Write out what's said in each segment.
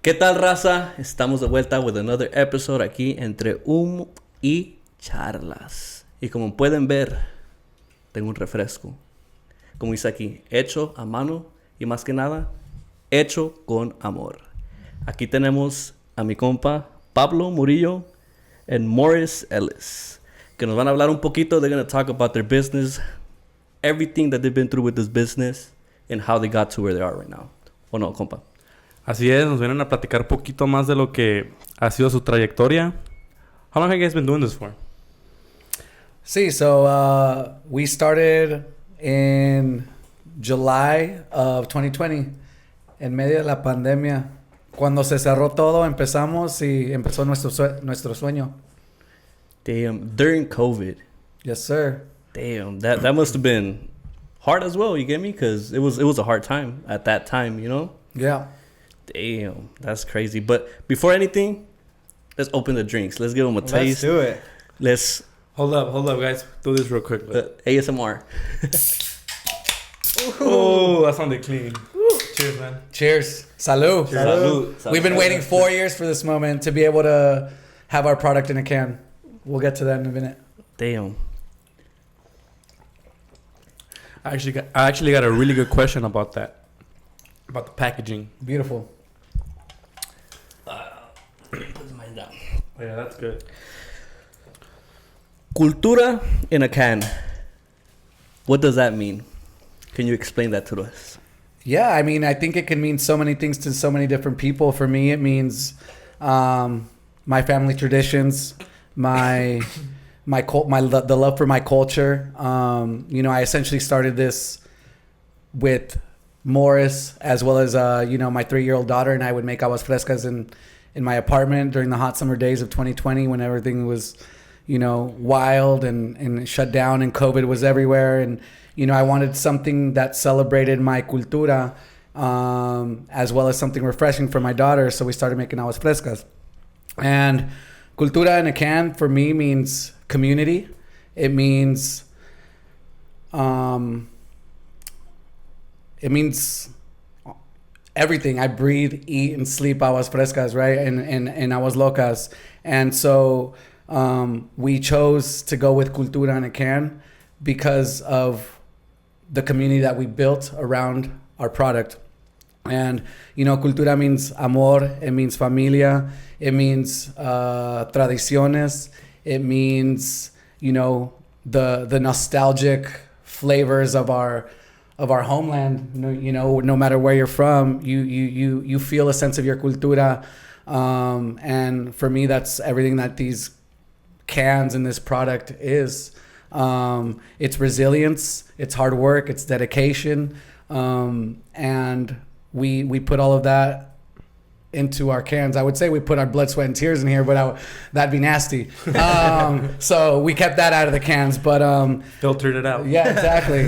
¿Qué tal, raza? Estamos de vuelta with another episode aquí entre humo y charlas. Y como pueden ver, tengo un refresco. Como dice aquí, hecho a mano y más que nada, hecho con amor. Aquí tenemos a mi compa Pablo Murillo and Morris Ellis, que nos van a hablar un poquito. They're going to talk about their business, everything that they've been through with this business, and how they got to where they are right now. ¿O no, compa? Así es, nos vienen a platicar un poquito más de lo que ha sido su trayectoria. How long have you guys been doing this for? Sí, so we started in July of 2020, en medio de la pandemia. Cuando se cerró todo, empezamos y empezó nuestro sueño. Damn, during COVID. Yes, sir. Damn, that must have been hard as well, you get me? Because it was a hard time at that time, you know? Yeah. Damn, that's crazy. But before anything, let's open the drinks. Let's give them a taste. Let's do it. Let's... Hold up, guys. Do this real quick. ASMR. Oh, that sounded clean. Cheers, man. Cheers. Salud. Salud. We've been waiting 4 years for this moment to be able to have our product in a can. We'll get to that in a minute. Damn. I actually got a really good question about that. About the packaging. Beautiful. Put mine down. Oh, yeah, that's good. Cultura in a can. What does that mean? Can you explain that to us? Yeah, I mean, I think it can mean so many things to so many different people. For me, it means my family traditions, the love for my culture. I essentially started this with Morris, as well as my 3-year-old daughter, and I would make aguas frescas in my apartment during the hot summer days of 2020 when everything was wild and shut down and COVID was everywhere. And I wanted something that celebrated my cultura, as well as something refreshing for my daughter. So we started making aguas frescas. And cultura in a can for me means community. It means everything. I breathe, eat, and sleep aguas frescas, right? And Aguas Locas. And so we chose to go with cultura in a can because of the community that we built around our product. And cultura means amor, it means familia, it means tradiciones, it means the nostalgic flavors of our homeland. No matter where you're from, you feel a sense of your cultura, and for me that's everything that these cans in this product is. It's resilience, it's hard work, it's dedication, and we put all of that into our cans. I would say we put our blood, sweat, and tears in here, but that'd be nasty. So we kept that out of the cans, but filtered it out. Yeah, exactly.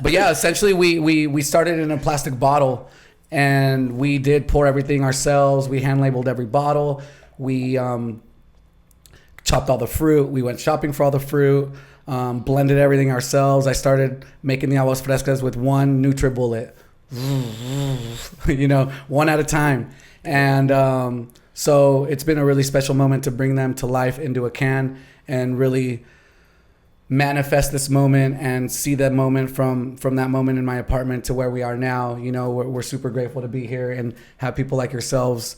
But yeah, essentially we started in a plastic bottle, and we did pour everything ourselves. We hand labeled every bottle. We chopped all the fruit. We went shopping for all the fruit, blended everything ourselves. I started making the aguas frescas with one NutriBullet, one at a time. And so it's been a really special moment to bring them to life into a can and really manifest this moment and see that moment from that moment in my apartment to where we are now. We're super grateful to be here and have people like yourselves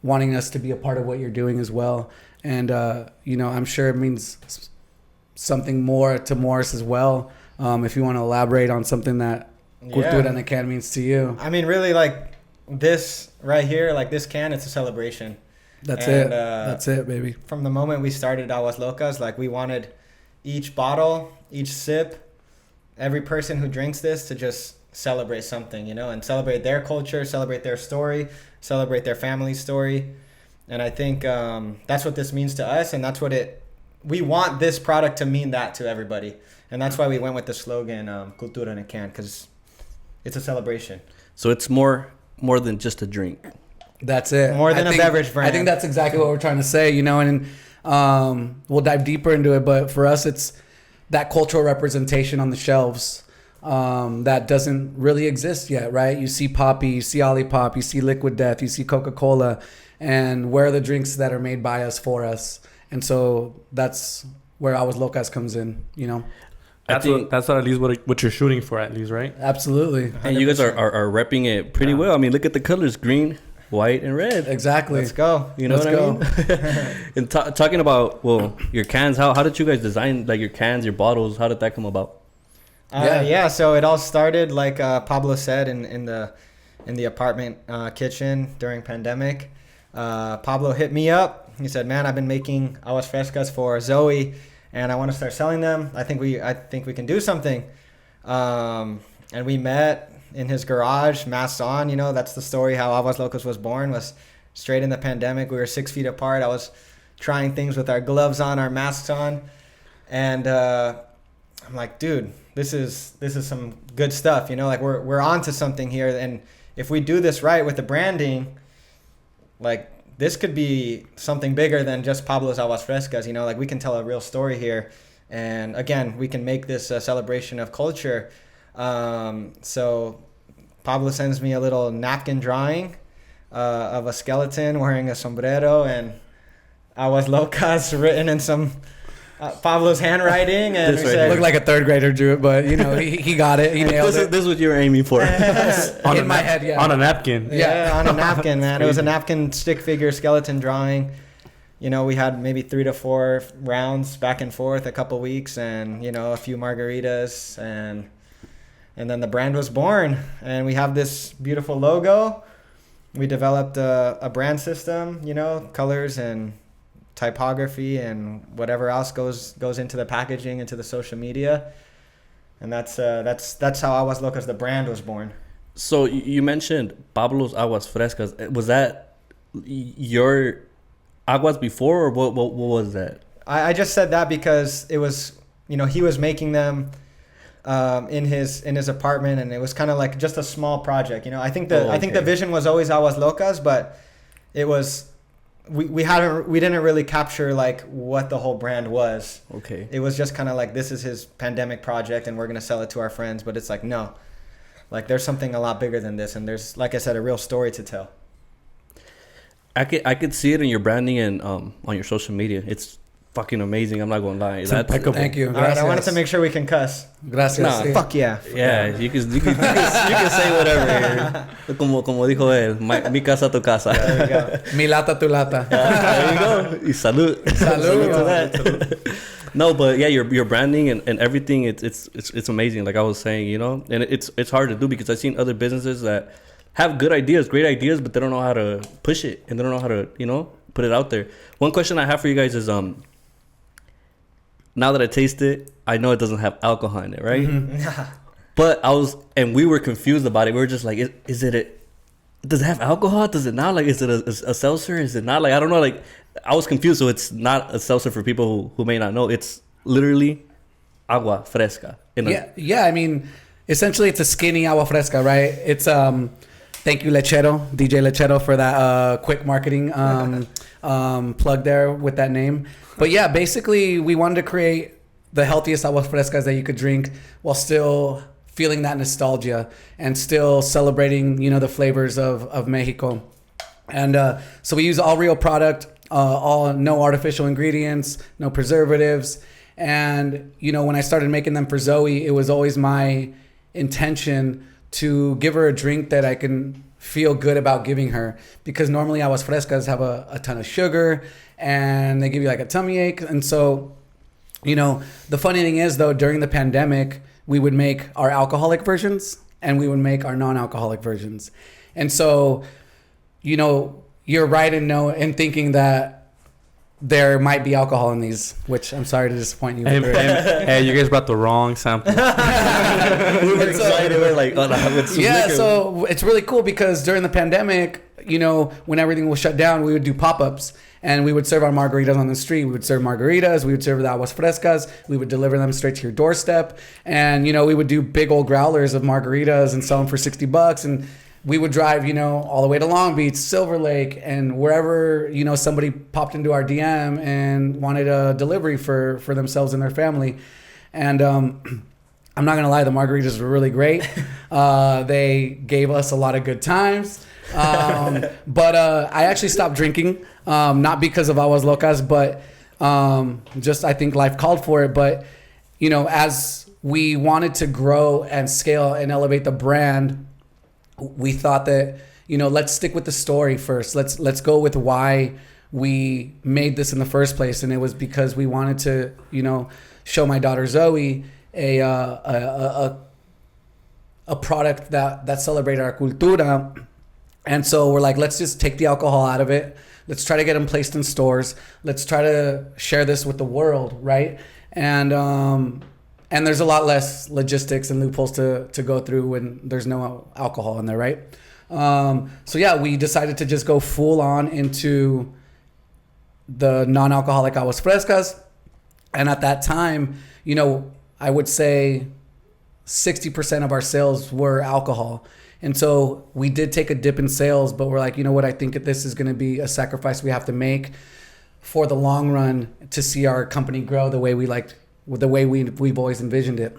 wanting us to be a part of what you're doing as well. And, I'm sure it means something more to Morris as well. If you want to elaborate on something that Cultura in a can means to you. I mean, really, like this right here, like this can, it's a celebration. That's it, baby. From the moment we started Aguas Locas, like we wanted each bottle, each sip, every person who drinks this to just celebrate something, and celebrate their culture, celebrate their story, celebrate their family story. And I think that's what this means to us, and that's what we want this product to mean that to everybody. And that's why we went with the slogan Cultura in a can, because it's a celebration. So it's more than just a drink. That's it. More than a beverage brand. I think that's exactly what we're trying to say, and we'll dive deeper into it. But for us, it's that cultural representation on the shelves. that doesn't really exist yet, right? You see Poppy, you see Olipop, you see Liquid Death, you see Coca-Cola, and where are the drinks that are made by us for us? And so that's where Aguas Locas comes in, you know? That's at least what you're shooting for, at least, right? Absolutely. And you guys are repping it pretty well. I mean, look at the colors: green, white, and red. Exactly. Let's go. You know Let's what I mean? And talking about your cans, how did you guys design like your cans, your bottles? How did that come about? So it all started like Pablo said in the apartment kitchen during pandemic. Pablo hit me up. He said, "Man, I've been making aguas frescas for Zoe, and I want to start selling them. I think we can do something." And we met in his garage, masks on. You know, that's the story how Aguas Locas was born. Was straight in the pandemic. We were 6 feet apart. I was trying things with our gloves on, our masks on, and I'm like, dude, this is some good stuff. You know, like we're onto something here, and if we do this right with the branding, like this could be something bigger than just Pablo's Aguas Frescas. You know, like we can tell a real story here, and again, we can make this a celebration of culture. So Pablo sends me a little napkin drawing of a skeleton wearing a sombrero and Aguas Locas written in some Pablo's handwriting, and This we right said, here. Looked like a third grader drew it, but you know, he got it. He nailed it. This is what you were aiming for. In my head, yeah. On a napkin. yeah, on a napkin, man. It was a napkin stick figure skeleton drawing. You know, we had maybe 3 to 4 rounds back and forth, a couple weeks, and you know, a few margaritas, and then the brand was born. And we have this beautiful logo. We developed a brand system, you know, colors and typography and whatever else goes into the packaging, into the social media, and that's how Aguas Locas, the brand, was born. So you mentioned Pablo's Aguas Frescas. Was that your aguas before, or what was that? I just said that because it was, you know, he was making them in his apartment, and it was kind of like just a small project. You know, I think the vision was always Aguas Locas, but it was. We didn't really capture like what the whole brand was. Okay. It was just kind of like, this is his pandemic project and we're going to sell it to our friends. But it's like, no, like there's something a lot bigger than this. And there's, like I said, a real story to tell. I could see it in your branding and on your social media. It's fucking amazing. I'm not going to lie. Thank you. All right, I wanted Gracias. to make sure we can cuss. Gracias. Nah, Sí. Fuck yeah. Yeah, you can say whatever. Como dijo él, mi casa tu casa. There we go. Mi lata tu lata. There you go. Y salud. Salud. to that. No, but yeah, your branding and everything, it's amazing. Like I was saying, you know, and it's hard to do because I've seen other businesses that have good ideas, great ideas, but they don't know how to push it and they don't know how to, you know, put it out there. One question I have for you guys is now that I taste it, I know it doesn't have alcohol in it, right? Mm-hmm. But we were confused about it. We were just like, does it have alcohol? Does it not? Like, is it a seltzer? Is it not? Like, I don't know. Like, I was confused. So it's not a seltzer for people who may not know. It's literally agua fresca. Yeah. I mean, essentially, it's a skinny agua fresca, right? It's thank you, Lechero, DJ Lechero, for that quick marketing plug there with that name. But yeah, basically, we wanted to create the healthiest agua frescas that you could drink while still feeling that nostalgia and still celebrating, you know, the flavors of Mexico. And so we use all real product, no artificial ingredients, no preservatives. And, you know, when I started making them for Zoe, it was always my intention to give her a drink that I can feel good about giving her, because normally aguas frescas have a ton of sugar and they give you like a tummy ache. And so, you know, the funny thing is though, during the pandemic, we would make our alcoholic versions and we would make our non-alcoholic versions. And so, you know, you're right in thinking that there might be alcohol in these, which I'm sorry to disappoint you. Hey, you guys brought the wrong sample. We were excited. We're like, oh, no, with some liquor. So it's really cool because during the pandemic, you know, when everything was shut down, we would do pop-ups and we would serve our margaritas on the street. We would serve margaritas. We would serve the aguas frescas. We would deliver them straight to your doorstep. And, you know, we would do big old growlers of margaritas and sell them for $60. And we would drive, you know, all the way to Long Beach, Silver Lake, and wherever, you know, somebody popped into our DM and wanted a delivery for themselves and their family. And I'm not gonna lie, the margaritas were really great. They gave us a lot of good times. But I actually stopped drinking, not because of Aguas Locas, but just I think life called for it. But you know, as we wanted to grow and scale and elevate the brand, we thought that, you know, let's stick with the story first. Let's go with why we made this in the first place, and it was because we wanted to, you know, show my daughter Zoe a product that celebrated our cultura. And so we're like, let's just take the alcohol out of it. Let's try to get them placed in stores. Let's try to share this with the world, right? And there's a lot less logistics and loopholes to go through when there's no alcohol in there, right? So yeah, we decided to just go full on into the non-alcoholic aguas frescas. And at that time, you know, I would say 60% of our sales were alcohol. And so we did take a dip in sales, but we're like, you know what? I think that this is going to be a sacrifice we have to make for the long run to see our company grow the way we've always envisioned it.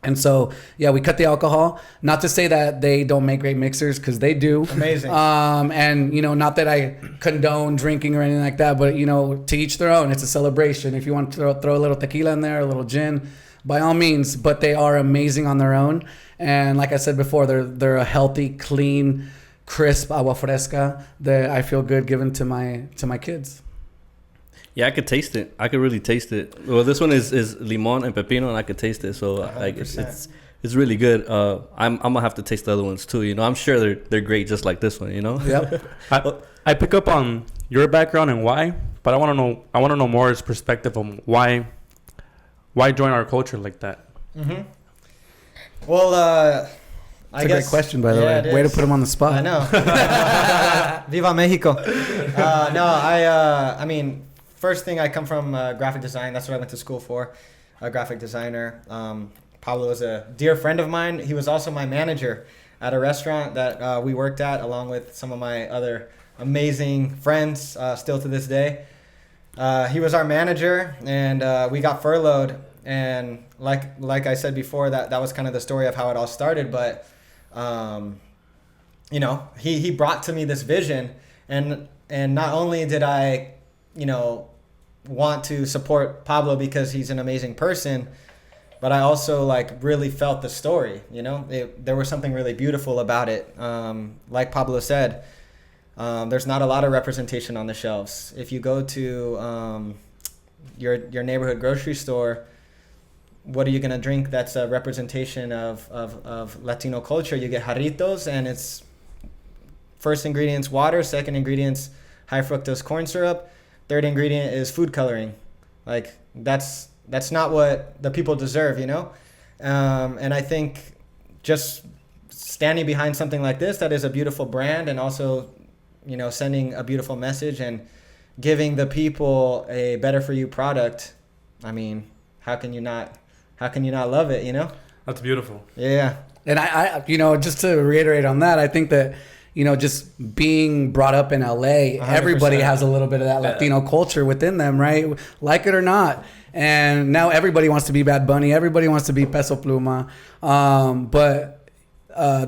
And so, yeah, we cut the alcohol. Not to say that they don't make great mixers, because they do. Amazing. And, you know, not that I condone drinking or anything like that, but, you know, to each their own. It's a celebration. If you want to throw a little tequila in there, a little gin, by all means. But they are amazing on their own. And like I said before, they're a healthy, clean, crisp agua fresca that I feel good giving to my kids. Yeah, I could taste it. I could really taste it. Well, this one is limon and pepino, and I could taste it. So like it's really good. I'm gonna have to taste the other ones too. You know, I'm sure they're great, just like this one. You know. Yep. I pick up on your background and why, but I want to know more his perspective on why join our culture like that. Mm-hmm. Well, That's a great question, by the way. Way to put him on the spot. I know. Viva Mexico. I mean, first thing, I come from graphic design. That's what I went to school for, a graphic designer. Pablo was a dear friend of mine. He was also my manager at a restaurant that we worked at, along with some of my other amazing friends, still to this day. He was our manager, and we got furloughed. And like I said before, that was kind of the story of how it all started. But you know, he brought to me this vision, and not only did I, you know, want to support Pablo because he's an amazing person, but I also like really felt the story. You know, there was something really beautiful about it. Like Pablo said, there's not a lot of representation on the shelves. If you go to your neighborhood grocery store, what are you gonna drink that's a representation of Latino culture? You get jarritos, and it's first ingredient's water, second ingredient's high fructose corn syrup, third ingredient is food coloring. Like that's not what the people deserve, you know? And I think just standing behind something like this, that is a beautiful brand, and also, you know, sending a beautiful message and giving the people a better for you product. I mean, how can you not love it, you know? That's beautiful. Yeah. And I you know, just to reiterate on that, I think that, you know, just being brought up in LA, 100%. Everybody has a little bit of that Latino culture within them, right? Like it or not. And now everybody wants to be Bad Bunny. Everybody wants to be Peso Pluma. But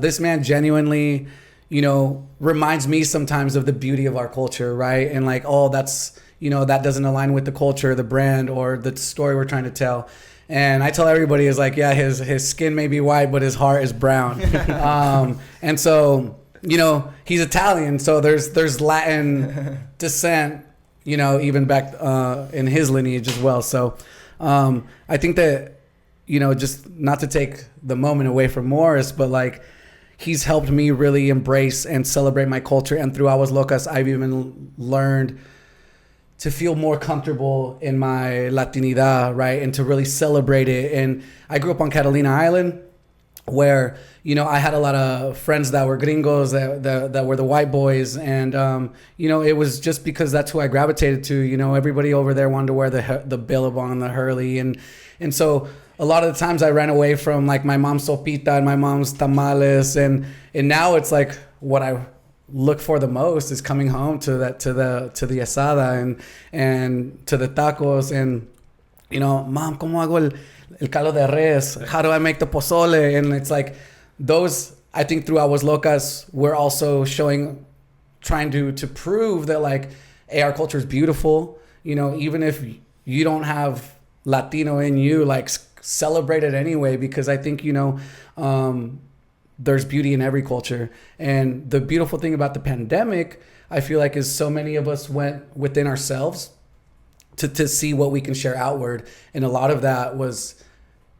this man genuinely, you know, reminds me sometimes of the beauty of our culture, right? And like, oh, that's, you know, that doesn't align with the culture, the brand, or the story we're trying to tell. And I tell everybody, is like, yeah, his skin may be white, but his heart is brown. And so, you know, he's Italian, so there's Latin descent, you know, even back in his lineage as well. So I think that, you know, just not to take the moment away from Morris, but like, he's helped me really embrace and celebrate my culture. And through Aguas Locas, I've even learned to feel more comfortable in my Latinidad, right? And to really celebrate it. And I grew up on Catalina Island, where, you know, I had a lot of friends that were gringos, that were the white boys. And, you know, it was just because that's who I gravitated to. You know, everybody over there wanted to wear the billabong and the hurley. And so a lot of the times I ran away from like my mom's sopita and my mom's tamales. And now it's like what I look for the most is coming home to the asada and to the tacos. And, you know, Mom, ¿cómo hago el caldo de res, how do I make the pozole? And it's like those, I think through Aguas Locas, we're also trying to prove that like, hey, our culture is beautiful. You know, even if you don't have Latino in you, like celebrate it anyway, because I think, you know, there's beauty in every culture. And the beautiful thing about the pandemic, I feel like, is so many of us went within ourselves to see what we can share outward. And a lot of that was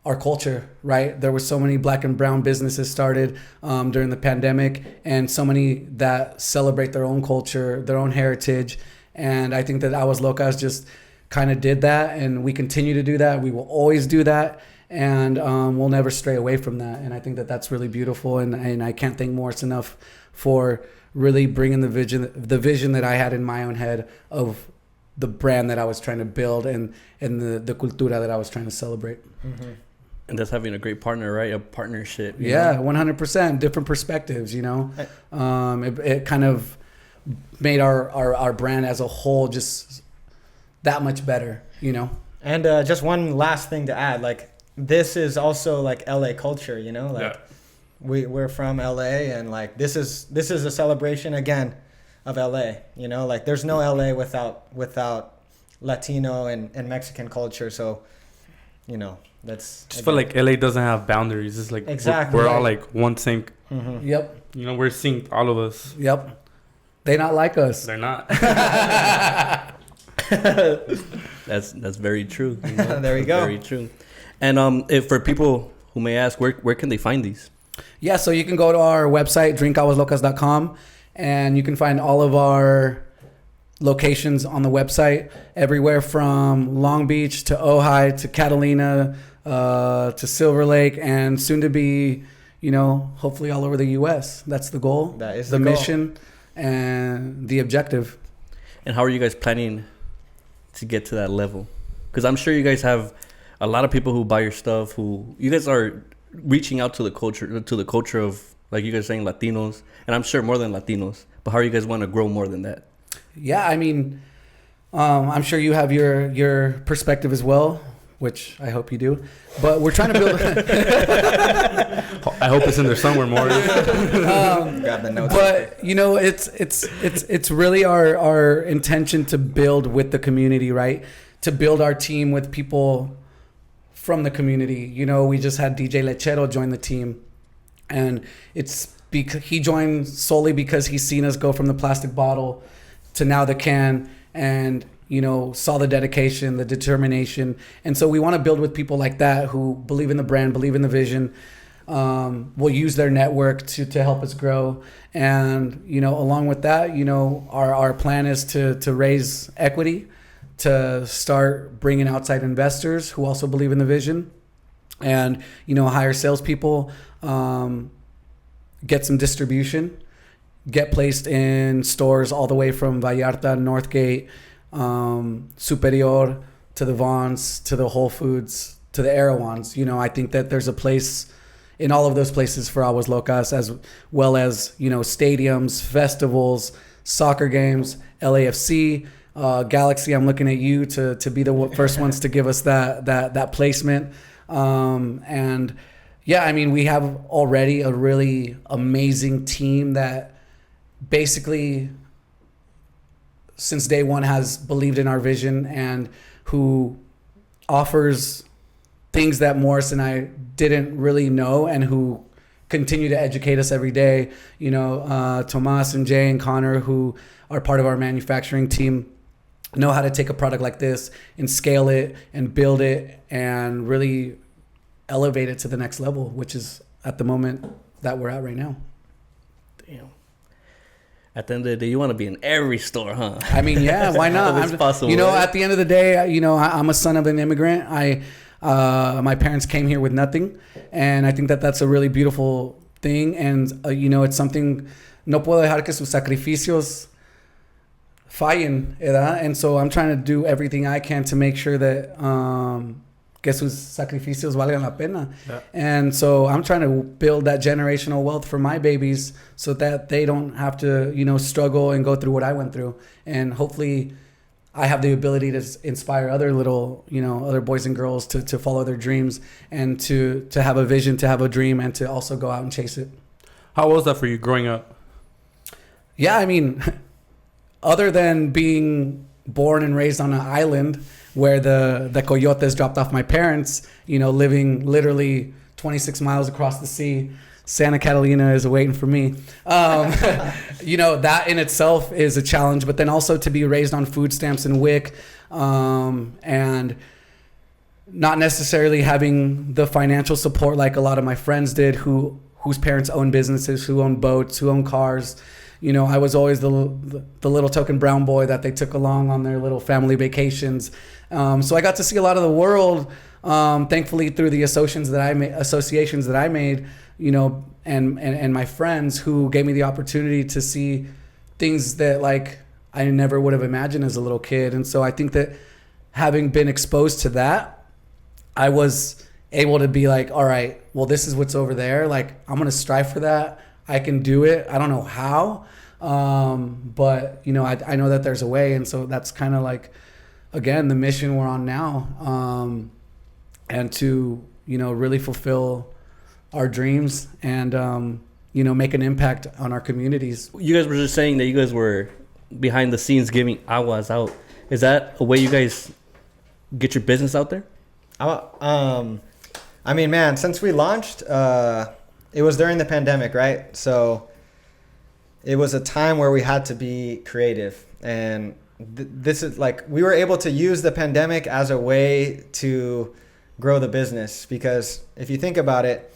our culture, right? There were so many Black and brown businesses started during the pandemic, and so many that celebrate their own culture, their own heritage. And I think that Aguas Locas just kind of did that, and we continue to do that. We will always do that, and we'll never stray away from that. And I think that that's really beautiful, and I can't thank Morris enough for really bringing the vision that I had in my own head of the brand that I was trying to build, and the cultura that I was trying to celebrate. Mm-hmm. And that's having a great partner, right? A partnership. Yeah, 100%. Different perspectives, you know. It kind of made our brand as a whole just that much better, you know. And just one last thing to add, like, this is also like LA culture, you know, like we're from LA, and like this is a celebration again of LA, you know, like there's no LA without Latino and Mexican culture. So, you know, that's just feel like LA doesn't have boundaries. It's like exactly we're all like one sync. Mm-hmm. Yep. You know, we're synced, all of us. Yep. They not like us. They're not. That's very true. You know? There we go. Very true. And if for people who may ask, where can they find these? Yeah, so you can go to our website, drinkaguaslocas.com, and you can find all of our locations on the website, everywhere from Long Beach to Ojai to Catalina to Silver Lake, and soon to be, you know, hopefully all over the U.S. That's the goal. That is the goal. mission and the objective. And how are you guys planning to get to that level? Because I'm sure you guys have a lot of people who buy your stuff, who you guys are reaching out to the culture of, like you guys saying, Latinos, and I'm sure more than Latinos. But how are you guys want to grow more than that? Yeah, I mean, I'm sure you have your perspective as well, which I hope you do. But we're trying to build. I hope it's in there somewhere more. Grab the notes. But you know, it's really our intention to build with the community, right? To build our team with people from the community. You know, we just had DJ Lechero join the team, and it's because he joined solely because he's seen us go from the plastic bottle to now the can, and you know, saw the dedication, the determination. And so we want to build with people like that who believe in the brand, believe in the vision, will use their network to help us grow. And, you know, along with that, you know, our plan is to raise equity, to start bringing outside investors who also believe in the vision, and, you know, hire salespeople, get some distribution, get placed in stores all the way from Vallarta, Northgate, Superior, to the Vons, to the Whole Foods, to the Erewhons. You know, I think that there's a place in all of those places for Aguas Locas, as well as, you know, stadiums, festivals, soccer games, LAFC, Galaxy. I'm looking at you to be the first ones to give us that placement. And yeah, I mean, we have already a really amazing team that basically since day one has believed in our vision, and who offers things that Morris and I didn't really know, and who continue to educate us every day. You know, Tomas and Jay and Connor, who are part of our manufacturing team, know how to take a product like this and scale it and build it and really elevate it to the next level, which is at the moment that we're at right now. Damn. At the end of the day, you want to be in every store, huh? I mean, yeah, why not? It's possible. You know, right? at the end of the day, you know, I'm a son of an immigrant. My parents came here with nothing, and I think that that's a really beautiful thing. And you know, it's something. No puedo dejar que sus sacrificios fallen, ¿verdad? And so I'm trying to do everything I can to make sure that que sus sacrificios valgan la pena. Yeah. And so I'm trying to build that generational wealth for my babies, so that they don't have to, you know, struggle and go through what I went through. And hopefully I have the ability to inspire other little, other boys and girls to follow their dreams and to have a vision, to have a dream, and to also go out and chase it. How was that for you growing up? Yeah, I mean, other than being born and raised on an island where the coyotes dropped off my parents, living literally 26 miles across the sea, Santa Catalina is waiting for me. That in itself is a challenge, but then also to be raised on food stamps and WIC, and not necessarily having the financial support like a lot of my friends did whose parents own businesses, who own boats, who own cars. I was always the little token brown boy that they took along on their little family vacations. So I got to see a lot of the world, thankfully through the associations that I made, and my friends who gave me the opportunity to see things that like I never would have imagined as a little kid. And so I think that having been exposed to that, I was able to be like, all right, well, this is what's over there. Like, I'm going to strive for that. I can do it. I don't know how, but I know that there's a way. And so that's kind of like, again, the mission we're on now, and to, really fulfill our dreams and, make an impact on our communities. You guys were just saying that you guys were behind the scenes giving aguas out. Is that a way you guys get your business out there? I mean, man, since we launched, it was during the pandemic, right? So it was a time where we had to be creative. And this is like, we were able to use the pandemic as a way to grow the business. Because if you think about it,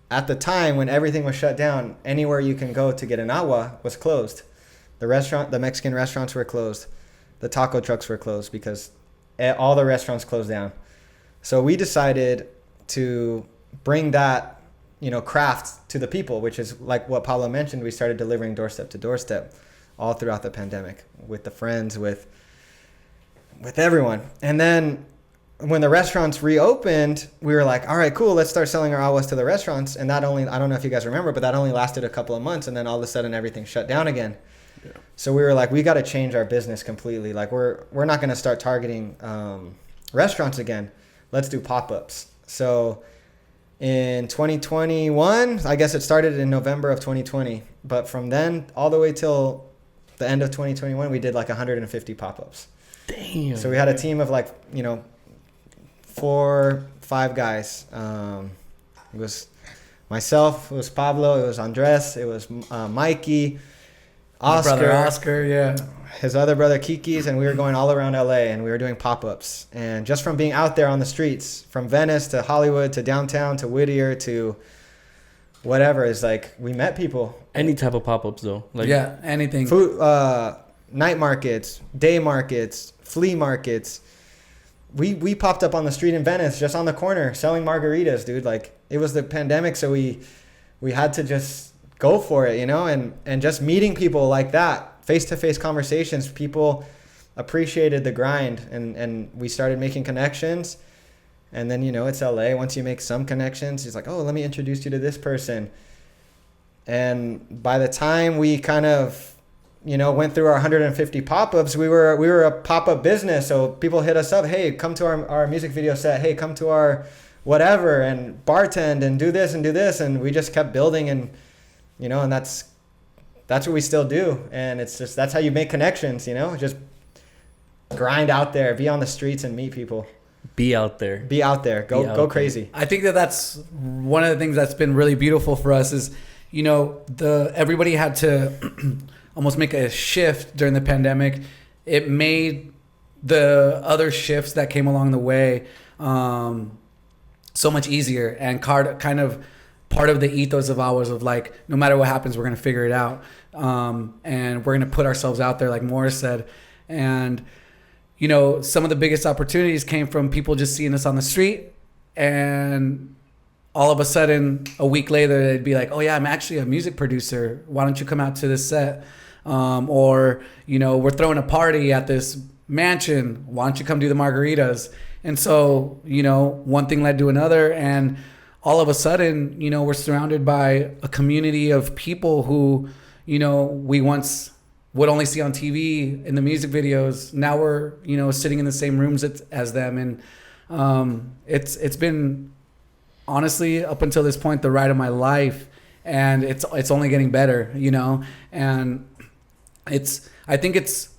at the time when everything was shut down, anywhere you can go to get an agua was closed. The Mexican restaurants were closed. The taco trucks were closed because all the restaurants closed down. So we decided to bring that, craft to the people, which is like what Pablo mentioned. We started delivering doorstep to doorstep all throughout the pandemic with the friends, with everyone. And then when the restaurants reopened, we were like, all right, cool, let's start selling our aguas to the restaurants. And that only, I don't know if you guys remember, but that only lasted a couple of months. And then all of a sudden everything shut down again. Yeah. So we were like, we got to change our business completely. Like we're not going to start targeting restaurants again. Let's do pop-ups. So in 2021, I guess it started in November of 2020. But from then all the way till the end of 2021, we did like 150 pop-ups. Damn. So we had a team of like, 4-5 guys. It was myself, it was Pablo, it was Andres, it was Mikey, Oscar. My brother Oscar, yeah. His other brother Kiki's, and we were going all around LA and we were doing pop-ups. And just from being out there on the streets, from Venice to Hollywood to downtown to Whittier to whatever, is like we met people. Any type of pop-ups though. Like yeah, anything. Food, night markets, day markets, flea markets. We popped up on the street in Venice, just on the corner, selling margaritas, dude. Like, it was the pandemic, so we had to just go for it, and just meeting people like that, face-to-face conversations. People appreciated the grind, and we started making connections. And then, it's LA. Once you make some connections, it's like, oh, let me introduce you to this person. And by the time we kind of went through our 150 pop-ups, we were a pop-up business. So people hit us up, hey, come to our music video set, hey, come to our whatever, and bartend and do this and do this. And we just kept building, and and that's what we still do. And it's just, that's how you make connections, just grind out there, be on the streets and meet people. Be out there. Go crazy. I think that's one of the things that's been really beautiful for us is, everybody had to almost make a shift during the pandemic. It made the other shifts that came along the way so much easier, and kind of part of the ethos of ours of like, no matter what happens, we're going to figure it out, and we're going to put ourselves out there, like Morris said. And some of the biggest opportunities came from people just seeing us on the street, and all of a sudden a week later they'd be like, oh yeah, I'm actually a music producer, why don't you come out to this set? Or we're throwing a party at this mansion, why don't you come do the margaritas? And so one thing led to another, and all of a sudden we're surrounded by a community of people who we once would only see on TV in the music videos. Now we're, you know, sitting in the same rooms as them. And it's been, honestly, up until this point, the ride of my life. And it's only getting better, you know. And I think it's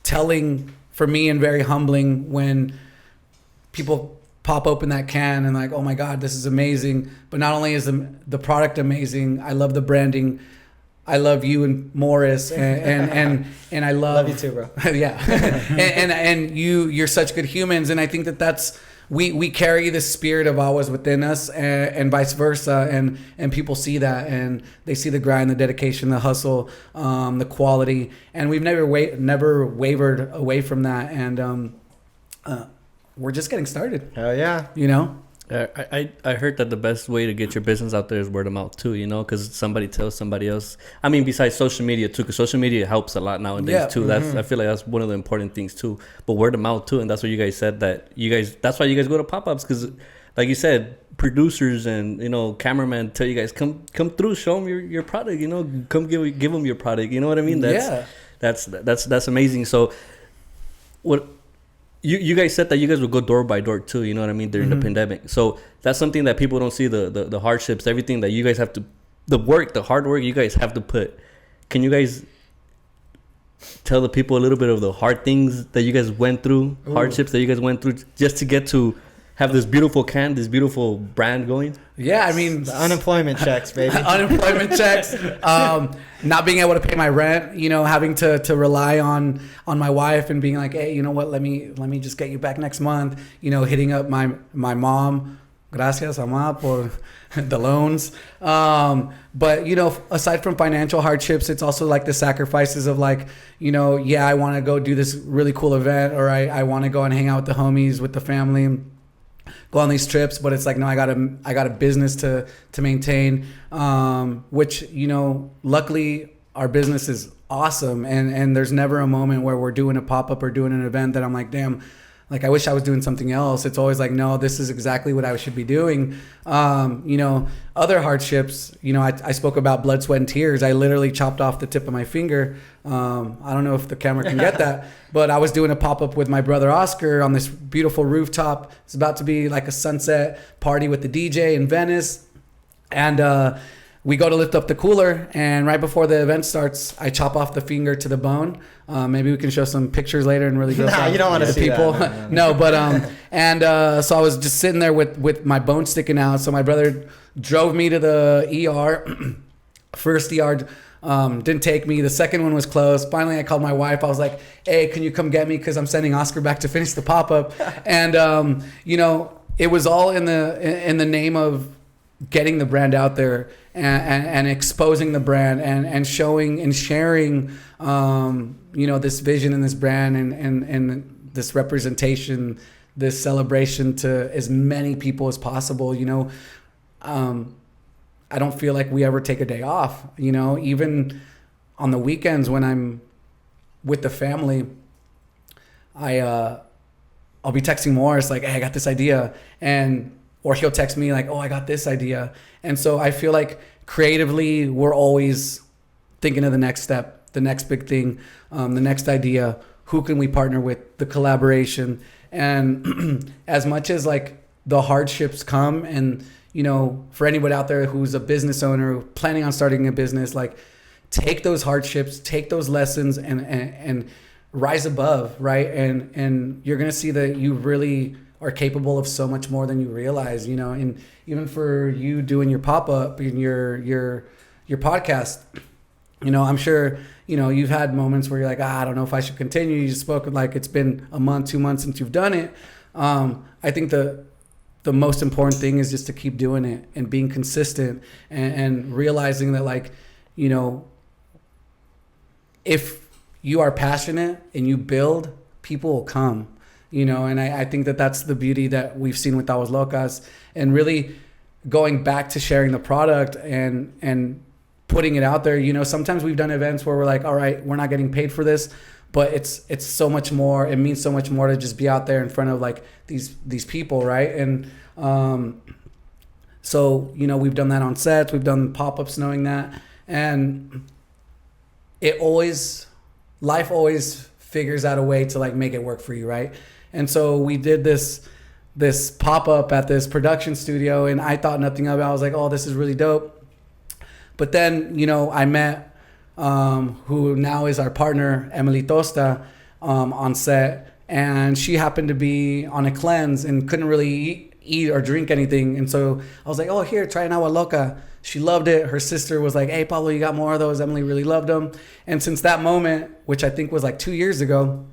telling for me and very humbling when people pop open that can and like, oh my God, this is amazing. But not only is the product amazing, I love the branding. I love you and Morris and I love you too, bro. Yeah. and you're such good humans. And I think that's, we carry the spirit of Aguas within us and vice versa. And people see that and they see the grind, the dedication, the hustle, the quality. And we've never wavered away from that. And we're just getting started. Hell yeah. You know? I heard that the best way to get your business out there is word of mouth too, you know, because somebody tells somebody else. I mean, besides social media too, because social media helps a lot nowadays too. That's I feel like that's one of the important things too. But word of mouth too, and that's what you guys said that's why you guys go to pop-ups, because like you said, producers and, you know, cameramen tell you guys come through, show them your product, you know, come give them your product, you know what I mean? That's amazing. So what. You guys said that you guys would go door by door too, you know what I mean, during the pandemic. So that's something that people don't see, the hardships, everything that you guys have to, the hard work you guys have to put. Can you guys tell the people a little bit of the hard things that you guys went through, hardships that you guys went through just to get to have this beautiful this beautiful brand going? Yeah, I mean, the unemployment checks, baby. Unemployment checks. Not being able to pay my rent, you know, having to rely on my wife and being like, hey, you know what, let me just get you back next month. You know, hitting up my mom. Gracias, mamá, por the loans. But, you know, aside from financial hardships, it's also like the sacrifices of like, you know, yeah, I want to go do this really cool event, or I want to go and hang out with the homies, with the family, go on these trips, but it's like, no, I got a business to maintain, which, you know, luckily our business is awesome. And there's never a moment where we're doing a pop-up or doing an event that I'm like, damn, like I wish I was doing something else. It's always like, no, this is exactly what I should be doing. You know, other hardships, you know, I spoke about blood, sweat, and tears. I literally chopped off the tip of my finger. I don't know if the camera can get that, but I was doing a pop-up with my brother Oscar on this beautiful rooftop. It's about to be like a sunset party with the DJ in Venice. And we go to lift up the cooler, and right before the event starts, I chop off the finger to the bone. Maybe we can show some pictures later and really go. Nah, you don't want to see people. That. No, but so I was just sitting there with my bone sticking out. So my brother drove me to the ER. First ER didn't take me. The second one was closed. Finally, I called my wife. I was like, "Hey, can you come get me? Because I'm sending Oscar back to finish the pop-up." And you know, it was all in the name of getting the brand out there and exposing the brand and showing and sharing, you know, this vision and this brand and this representation, this celebration to as many people as possible. You know, I don't feel like we ever take a day off, you know, even on the weekends when I'm with the family, I'll be texting Morris like, hey, I got this idea. Or he'll text me like, oh, I got this idea. And so I feel like creatively, we're always thinking of the next step, the next big thing, the next idea. Who can we partner with? The collaboration. And as much as like the hardships come, and, you know, for anybody out there who's a business owner planning on starting a business, like take those hardships, take those lessons and rise above, right? And you're going to see that you really are capable of so much more than you realize, you know. And even for you doing your pop-up and your podcast, you know, I'm sure, you know, you've had moments where you're like, I don't know if I should continue. You just spoke like it's been a month, 2 months since you've done it. I think the most important thing is just to keep doing it and being consistent and realizing that, like, you know, if you are passionate and you build, people will come. You know, and I think that that's the beauty that we've seen with Aguas Locas, and really going back to sharing the product and putting it out there. You know, sometimes we've done events where we're like, all right, we're not getting paid for this, but it's so much more. It means so much more to just be out there in front of like these people, right? And so, you know, we've done that on sets, we've done pop-ups knowing that, and life always figures out a way to like make it work for you, right? And so we did this pop-up at this production studio, and I thought nothing of it. I was like, oh, this is really dope. But then, you know, I met who now is our partner, Emily Tosta, on set, and she happened to be on a cleanse and couldn't really eat or drink anything. And so I was like, oh, here, try an Agua Loca. She loved it. Her sister was like, hey, Pablo, you got more of those? Emily really loved them. And since that moment, which I think was like 2 years ago,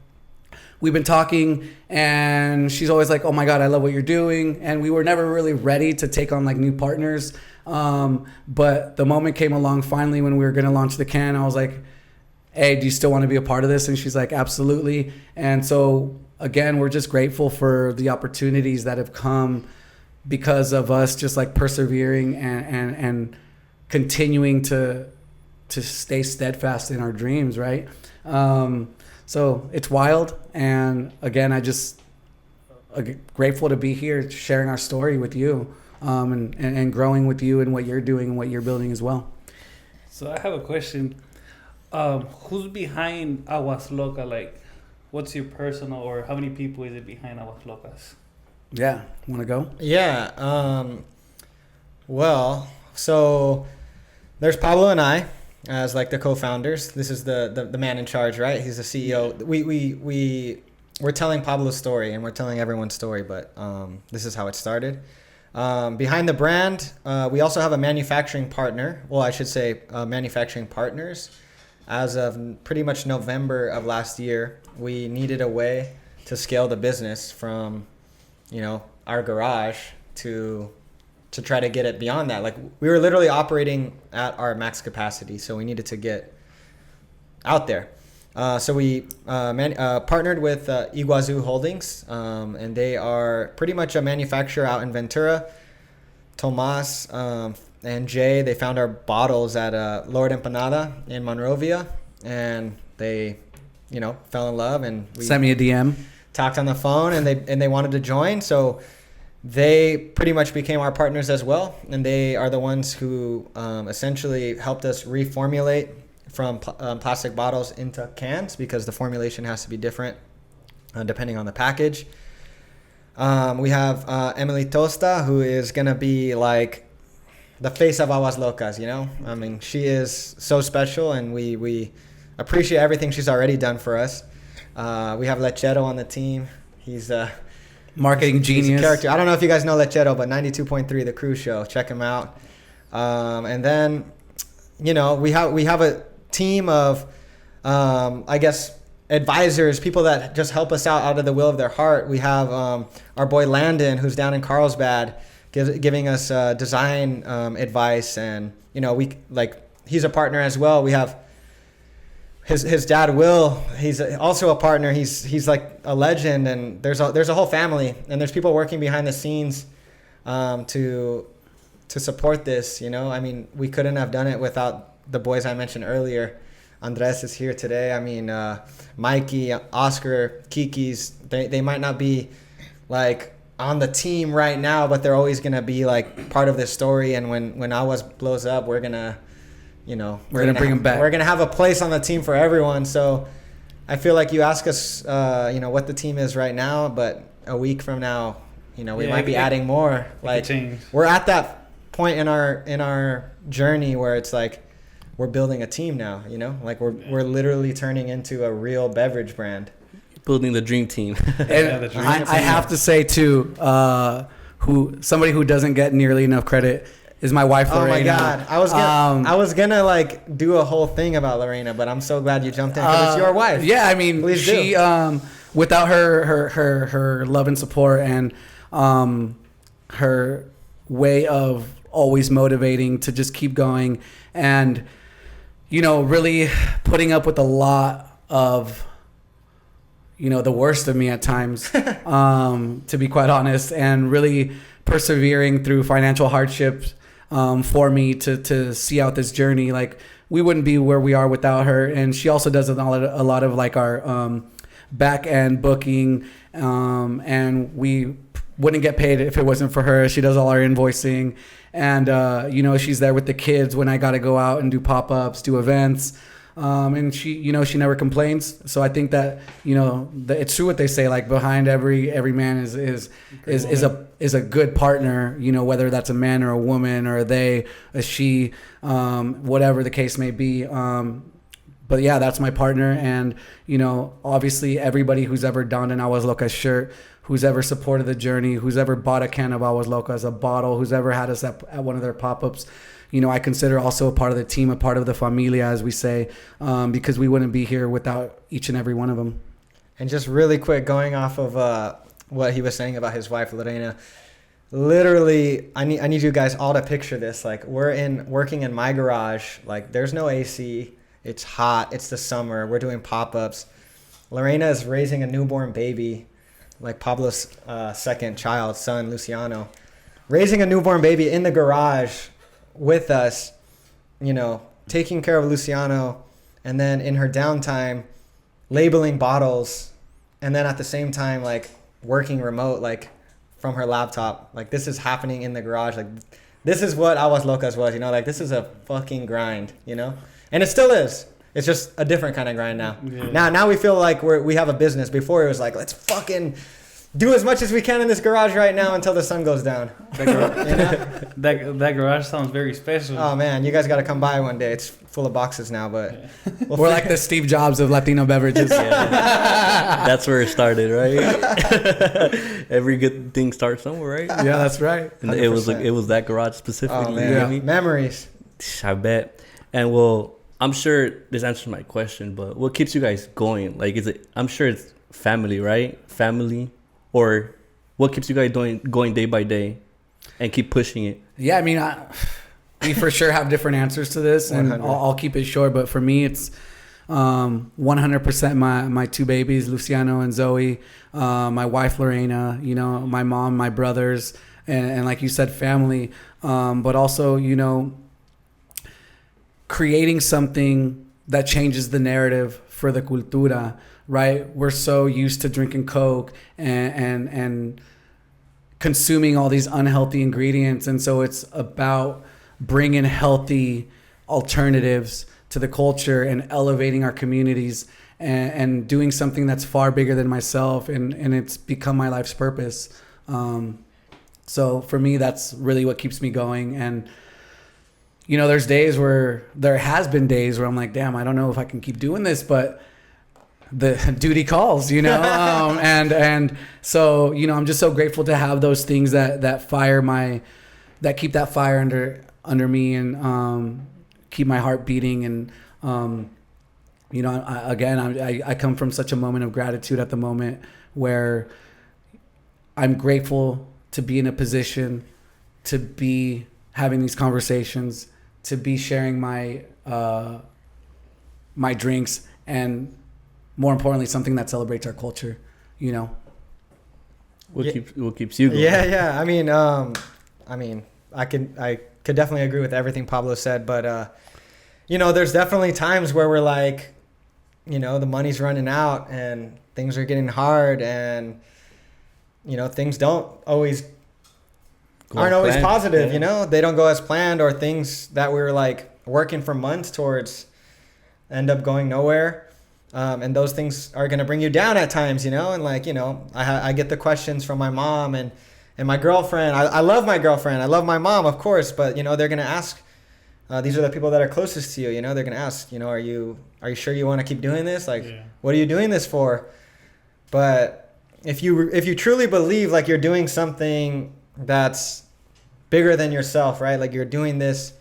we've been talking, and she's always like, oh my God, I love what you're doing. And we were never really ready to take on like new partners. But the moment came along finally when we were going to launch the can. I was like, hey, do you still want to be a part of this? And she's like, absolutely. And so again, we're just grateful for the opportunities that have come because of us just like persevering and continuing to stay steadfast in our dreams, right? So it's wild. And again, I just grateful to be here sharing our story with you, and growing with you and what you're doing and what you're building as well. So I have a question. Who's behind Aguas Locas? Like, what's your personal, or how many people is it behind Aguas Locas? Yeah. Want to go? Yeah. Well, so there's Pablo and I as like the co-founders. This is the man in charge, right? He's the CEO. We're telling Pablo's story, and we're telling everyone's story, but this is how it started. Behind the brand, we also have a manufacturing partner. Well, I should say manufacturing partners. As of pretty much November of last year, we needed a way to scale the business from, you know, our garage to try to get it beyond that. Like, we were literally operating at our max capacity, so we needed to get out there. So we partnered with Iguazu Holdings, and they are pretty much a manufacturer out in Ventura. Tomas and Jay, they found our bottles at Lord Empanada in Monrovia, and they, you know, fell in love, and we sent me a DM, talked on the phone, and they wanted to join. So they pretty much became our partners as well, and they are the ones who essentially helped us reformulate from plastic bottles into cans, because the formulation has to be different depending on the package. We have Emily Tosta, who is going to be like the face of Aguas Locas, you know? I mean, she is so special, and we appreciate everything she's already done for us. We have Lechero on the team. He's a marketing genius. He's a character. I don't know if you guys know Lechero, but 92.3, the cruise show. Check him out. And then, you know, we have a team of, I guess, advisors, people that just help us out of the will of their heart. We have our boy Landon, who's down in Carlsbad, giving us design advice, and you know, he's a partner as well. We have his dad Will. He's also a partner. He's like a legend, and there's a whole family, and there's people working behind the scenes to support this. You know, I mean, we couldn't have done it without the boys I mentioned earlier. Andres is here today. I mean, Mikey, Oscar, Kiki's, they might not be like on the team right now, but they're always going to be like part of this story. And when Aguas blows up, we're going to, you know, we're going to bring them back. We're going to have a place on the team for everyone. So I feel like you ask us, you know, what the team is right now, but a week from now, you know, we might be adding more. Like, we're at that point in our journey where it's like, we're building a team now, you know, like we're literally turning into a real beverage brand. Building the dream team. And I have to say too, somebody who doesn't get nearly enough credit is my wife, Lorena. Oh my God. I was gonna like do a whole thing about Lorena, but I'm so glad you jumped in, because it's your wife. Yeah. I mean, she, without her love and support, and her way of always motivating to just keep going, and, you know, really putting up with a lot of, you know, the worst of me at times, to be quite honest, and really persevering through financial hardships for me to see out this journey. Like, we wouldn't be where we are without her. And she also does a lot of like our back end booking, and we wouldn't get paid if it wasn't for her. She does all our invoicing, and you know, she's there with the kids when I got to go out and do pop-ups, do events. and she never complains. So I think that it's true what they say, like behind every man is a good partner, whether that's a man or a woman or a they, a she, whatever the case may be. But yeah, that's my partner. And, obviously everybody who's ever donned an Aguas Locas shirt, who's ever supported the journey, who's ever bought a can of Aguas Locas, a bottle, who's ever had us at one of their pop-ups, I consider also a part of the team, a part of the familia, as we say, because we wouldn't be here without each and every one of them. And just really quick, going off of what he was saying about his wife, Lorena, literally, I need you guys all to picture this. Like, we're working in my garage. Like, there's no AC. It's hot. It's the summer. We're doing pop-ups. Lorena is raising a newborn baby, like Pablo's second child, son, Luciano. Raising a newborn baby in the garage with us, taking care of Luciano, and then in her downtime, labeling bottles, and then at the same time, like, working remote, like, from her laptop. Like, this is happening in the garage. Like, this is what Aguas Locas was, like, this is a fucking grind, And it still is. It's just a different kind of grind now. Yeah. Now we feel like we have a business. Before it was like, let's fucking do as much as we can in this garage right now until the sun goes down. That garage sounds very special. Oh man, you guys got to come by one day. It's full of boxes now, but we're like the Steve Jobs of Latino beverages. Yeah. That's where it started, right? Every good thing starts somewhere, right? Yeah, that's right. And it was that garage specifically. Oh man, yeah. Memories. I bet. And well, I'm sure this answers my question, but what keeps you guys going? Like, I'm sure it's family, right? Family, or what keeps you guys going day by day and keep pushing it? Yeah, I mean, we for sure have different answers to this, and I'll keep it short. But for me, it's 100% my two babies, Luciano and Zoe, my wife Lorena, my mom, my brothers, and like you said, family. But also, creating something that changes the narrative for the cultura, right? We're so used to drinking Coke and consuming all these unhealthy ingredients. And so it's about bringing healthy alternatives to the culture and elevating our communities and doing something that's far bigger than myself. And it's become my life's purpose. So for me, that's really what keeps me going. And there has been days where I'm like, damn, I don't know if I can keep doing this, but the duty calls, and so, I'm just so grateful to have those things that keep that fire under me and, keep my heart beating. And, I come from such a moment of gratitude at the moment where I'm grateful to be in a position to be having these conversations, to be sharing my my drinks, and more importantly, something that celebrates our culture. What keeps you going? Yeah. I mean, I could definitely agree with everything Pablo said, but there's definitely times where we're like, the money's running out and things are getting hard, and things aren't always positive. Yeah. They don't go as planned, or things that we were like working for months towards end up going nowhere. And those things are going to bring you down at times, and like, I get the questions from my mom and my girlfriend. I love my girlfriend. I love my mom, of course, but they're going to ask, these are the people that are closest to you. They're going to ask, are you sure you want to keep doing this? Like, What are you doing this for? But if you truly believe like you're doing something that's bigger than yourself, right? Like, you're doing this,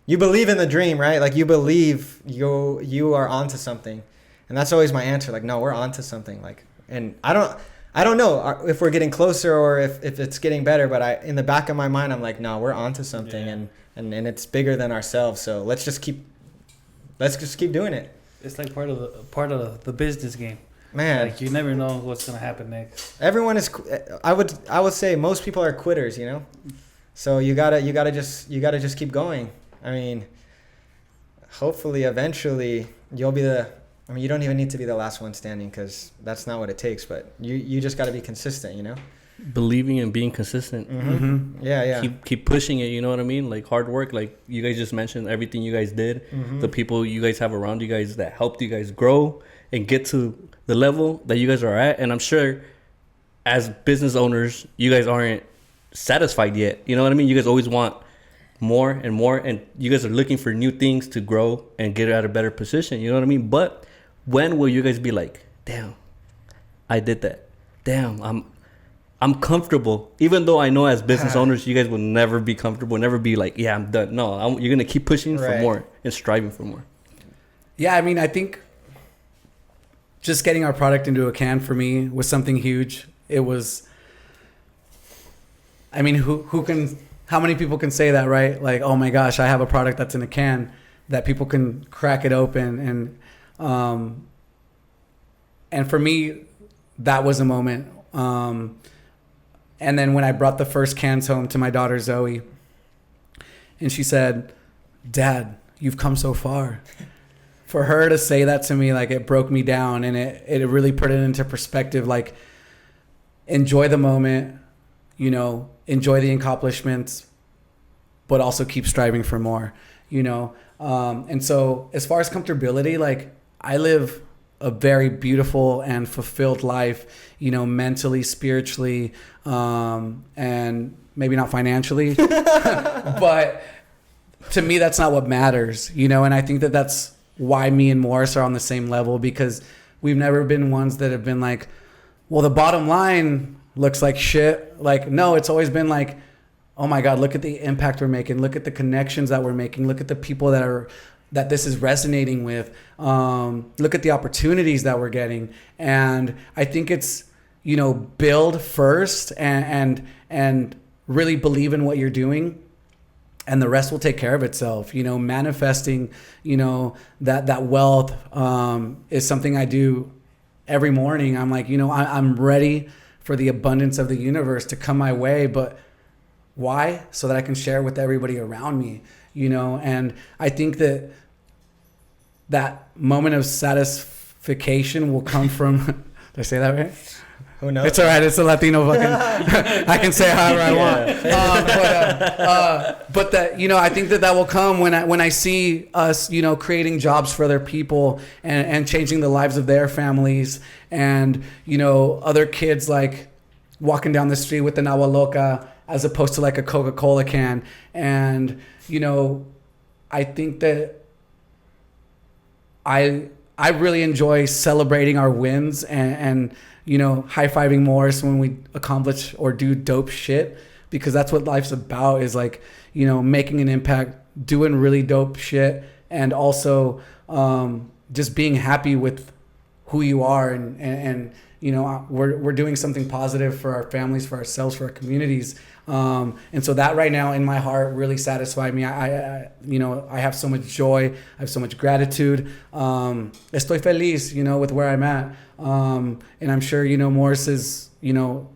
you believe in the dream, right? Like, you believe you are onto something. And that's always my answer. Like, no, we're onto something. Like, and I don't know if we're getting closer or if it's getting better, but in the back of my mind, I'm like, no, we're onto something, and it's bigger than ourselves. So let's just keep doing it. It's like part of the business game. Man, like, you never know what's gonna happen next. Everyone is. I would say most people are quitters. So you gotta just keep going. I mean, hopefully, eventually, you'll be you don't even need to be the last one standing, because that's not what it takes. But you just got to be consistent. believing and being consistent. Yeah. Keep pushing it. You know what I mean? Like hard work. Like you guys just mentioned, everything you guys did, the people you guys have around you guys that helped you guys grow and get to the level that you guys are at. And I'm sure, as business owners, you guys aren't satisfied yet. You know what I mean? You guys always want more and more, and you guys are looking for new things to grow and get at a better position. You know what I mean? But when will you guys be like, damn, I did that. Damn, I'm comfortable. Even though I know as business owners, you guys will never be comfortable, never be like, yeah, I'm done. No, you're going to keep pushing for more and striving for more. Yeah, I mean, I think just getting our product into a can for me was something huge. It was, I mean, how many people can say that, right? Like, oh my gosh, I have a product that's in a can that people can crack it open. And for me, that was a moment. And then when I brought the first cans home to my daughter, Zoe, and she said, Dad, you've come so far. For her to say that to me, like, it broke me down, and it really put it into perspective. Like, enjoy the moment, you know, enjoy the accomplishments, but also keep striving for more, you know? And so as far as comfortability, like, I live a very beautiful and fulfilled life, you know, mentally, spiritually, and maybe not financially, but to me, that's not what matters, you know? And I think that that's why me and Morris are on the same level, because we've never been ones that have been like, well, the bottom line looks like shit. Like, no, it's always been like, oh my God, look at the impact we're making. Look at the connections that we're making. Look at the people that this is resonating with. Look at the opportunities that we're getting. And I think it's, you know, build first and really believe in what you're doing, and the rest will take care of itself. You know, manifesting, you know, that wealth is something I do every morning. I'm like, you know, I'm ready for the abundance of the universe to come my way, but why? So that I can share with everybody around me, you know? And I think that moment of satisfaction will come from, did I say that right? Who knows? It's all right. It's a Latino fucking. I can say however I want. But that, you know, I think that will come when I see us, you know, creating jobs for other people and changing the lives of their families, and, you know, other kids like walking down the street with an Agua Loca as opposed to like a Coca-Cola can. And, you know, I think that I really enjoy celebrating our wins and you know, high-fiving Morris when we accomplish or do dope shit, because that's what life's about, is like, you know, making an impact, doing really dope shit, and also just being happy with who you are, and you know, we're doing something positive for our families, for ourselves, for our communities. And so that right now in my heart really satisfied me. I you know, I have so much joy. I have so much gratitude. Estoy feliz, you know, with where I'm at. And I'm sure, you know, Morris is, you know,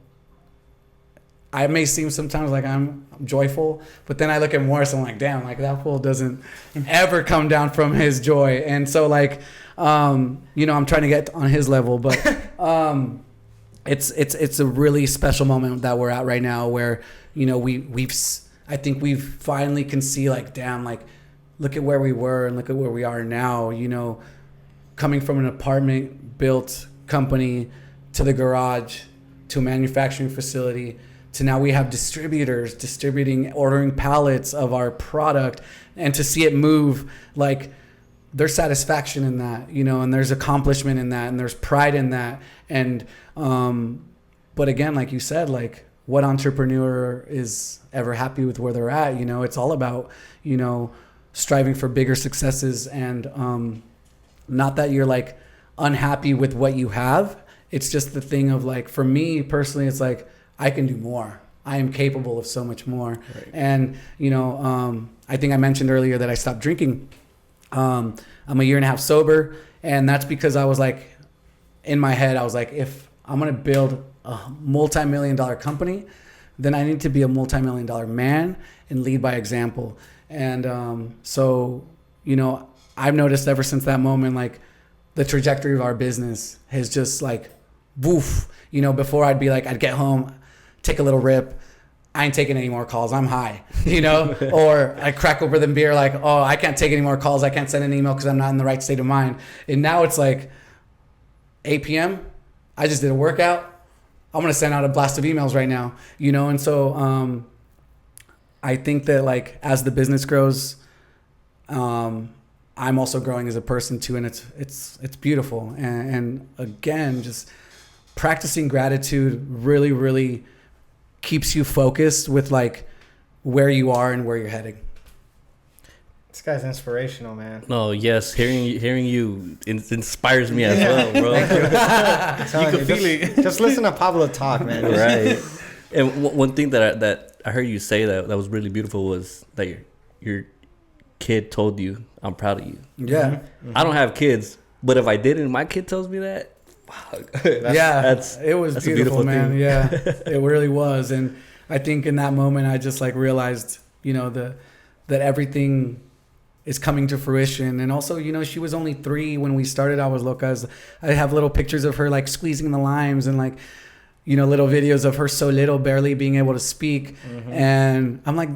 I may seem sometimes like I'm joyful, but then I look at Morris and I'm like, damn, like that fool doesn't ever come down from his joy. And so like, you know, I'm trying to get on his level, but it's a really special moment that we're at right now, where, you know, I think we've finally can see like, damn, like look at where we were and look at where we are now, you know, coming from an apartment built company to the garage to a manufacturing facility to now we have distributors ordering pallets of our product, and to see it move, like there's satisfaction in that, you know, and there's accomplishment in that, and there's pride in that. And but again, like you said, like what entrepreneur is ever happy with where they're at? You know, it's all about, you know, striving for bigger successes, and not that you're like unhappy with what you have. It's just the thing of like, for me personally, it's like I can do more. I am capable of so much more. Right. And, you know, I think I mentioned earlier that I stopped drinking. I'm a year and a half sober, and that's because I was like, in my head, I was like, if I'm going to build a multi-million-dollar company, then I need to be a multi-million-dollar man and lead by example. And so, you know, I've noticed ever since that moment, like the trajectory of our business has just like, woof. You know, before I'd be like, I'd get home, take a little rip. I ain't taking any more calls. I'm high, or I crack open the beer like, oh, I can't take any more calls. I can't send an email because I'm not in the right state of mind. And now it's like 8 p.m. I just did a workout. I'm going to send out a blast of emails right now, And so I think that like as the business grows, I'm also growing as a person too. And it's beautiful. And again, just practicing gratitude really, really keeps you focused with like where you are and where you're heading. This guy's inspirational, man. No, yes, hearing you inspires me as well, bro. You can feel it. Just listen to Pablo talk, man. Right. And one thing that I heard you say that was really beautiful was that your kid told you, "I'm proud of you." Yeah. Mm-hmm. I don't have kids, but if I did and my kid tells me that, fuck. It was that's beautiful, man. thing. Yeah, it really was. And I think in that moment, I just like realized, that everything is coming to fruition. And also, she was only 3 when we started Aguas Locas. I have little pictures of her like squeezing the limes and like, little videos of her so little, barely being able to speak. Mm-hmm. And I'm like,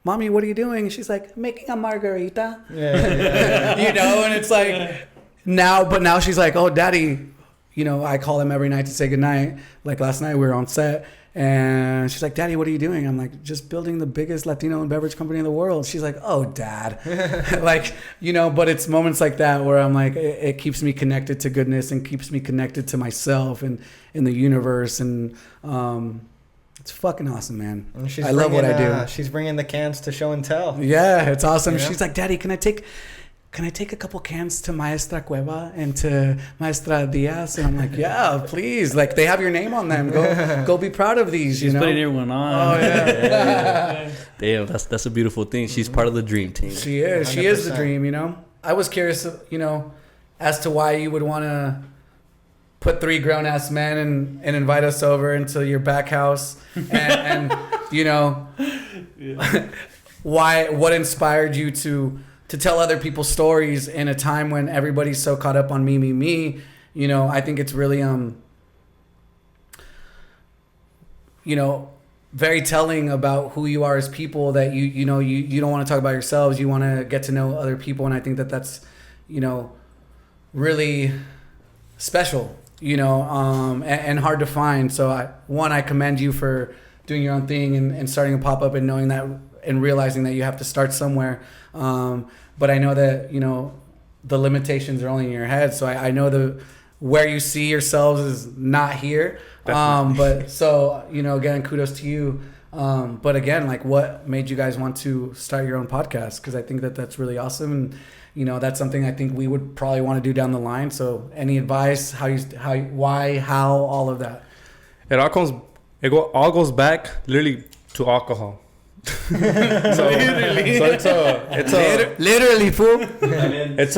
Mommy, what are you doing? And she's like, making a margarita. Yeah. And it's like now she's like, oh, Daddy, I call him every night to say goodnight. Like last night we were on set and she's like, Daddy, what are you doing? I'm like, just building the biggest Latino and beverage company in the world. She's like, oh, Dad. Like, but it's moments like that where I'm like, it keeps me connected to goodness and keeps me connected to myself and in the universe. And it's fucking awesome, man. I love what I do. She's bringing the cans to show and tell. Yeah, it's awesome. She's like, Daddy, can I take a couple cans to Maestra Cueva and to Maestra Diaz? And I'm like, yeah, please. Like, they have your name on them. Go be proud of these, She's putting everyone on. Oh, yeah. Damn, that's a beautiful thing. She's part of the dream team. She is. 100%. She is the dream, I was curious, as to why you would want to put 3 grown-ass men and invite us over into your back house. And what inspired you to tell other people's stories in a time when everybody's so caught up on me. I think it's really, very telling about who you are as people, that you don't want to talk about yourselves. You want to get to know other people. And I think that's, really special, and hard to find. So I commend you for doing your own thing and starting a pop-up and knowing that and realizing that you have to start somewhere. But I know that, the limitations are only in your head. So I know where you see yourselves is not here. But so, again, kudos to you. But again, like, what made you guys want to start your own podcast? Because I think that's really awesome. And, that's something I think we would probably want to do down the line. So any advice, why, how, all of that? It all goes back literally to alcohol. Literally, fool. That's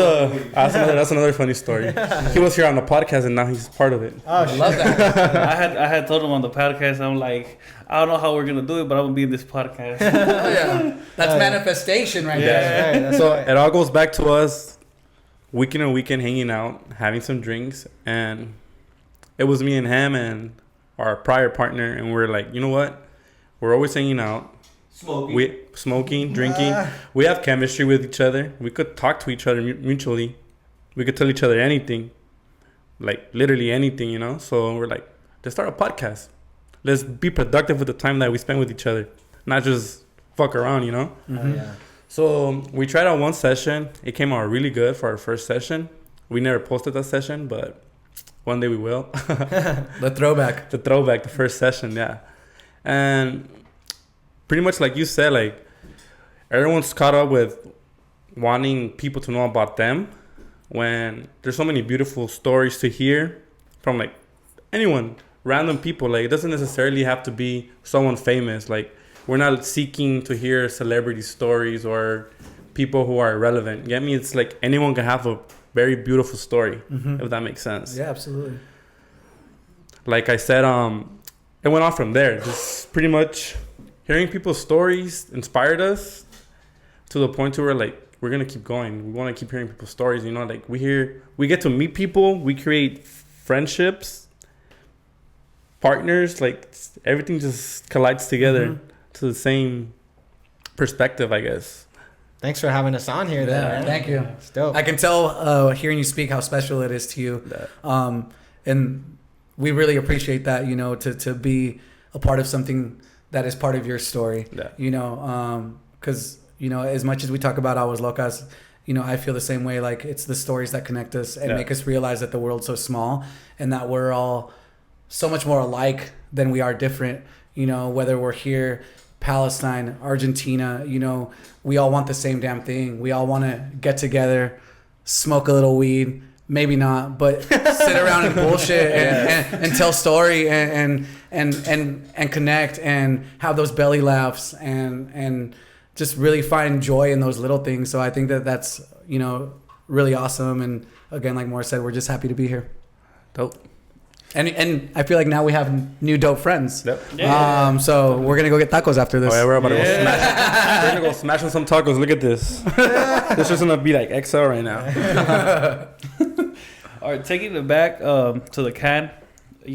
another funny story. He was here on the podcast and now he's part of it. Oh, I love that. I had told him on the podcast, I'm like, I don't know how we're gonna do it, but I'm gonna be in this podcast. Oh, yeah, that's manifestation right there. That's So right. it all goes back to us weekend and weekend hanging out, having some drinks, and it was me and him and our prior partner, and we're like, you know what? We're always hanging out. Smoking, drinking. We have chemistry with each other. We could talk to each other mutually. We could tell each other anything. Like, literally anything, So we're like, let's start a podcast. Let's be productive with the time that we spend with each other. Not just fuck around, Mm-hmm. Yeah. So we tried out one session. It came out really good for our first session. We never posted that session, but one day we will. The throwback. The first session, yeah. And pretty much like you said, like, everyone's caught up with wanting people to know about them when there's so many beautiful stories to hear from, like, anyone, random people. Like, it doesn't necessarily have to be someone famous. Like, we're not seeking to hear celebrity stories or people who are relevant. You get me? It's like anyone can have a very beautiful story, if that makes sense. Yeah, absolutely. Like I said, it went on from there. Just pretty much hearing people's stories inspired us to the point to where, like, we're going to keep going. We want to keep hearing people's stories, like we get to meet people, we create friendships partners, like everything just collides together to the same perspective, I guess. Thanks for having us on here. Then, Thank you. It's dope. I can tell hearing you speak how special it is to you, and we really appreciate that. You know, to be a part of something that is part of your story. Yeah. You know, because you know, as much as we talk about Aguas Locas, you know, I feel the same way. Like it's the stories that connect us and make us realize that the world's so small and that we're all so much more alike than we are different. You know, whether we're here, Palestine, Argentina, you know, we all want the same damn thing. We all want to get together, smoke a little weed, maybe not, but sit around and bullshit and tell story and connect and have those belly laughs and just really find joy in those little things. So I think that that's, you know, really awesome. And again, like Morris said, we're just happy to be here. Dope. And I feel like now we have new dope friends. Yep. Yeah. So we're gonna go get tacos after this. Oh, yeah, we're about to go smash. We're gonna go smashing some tacos. Look at this. This is gonna be like XL right now. All right, taking it back to the can.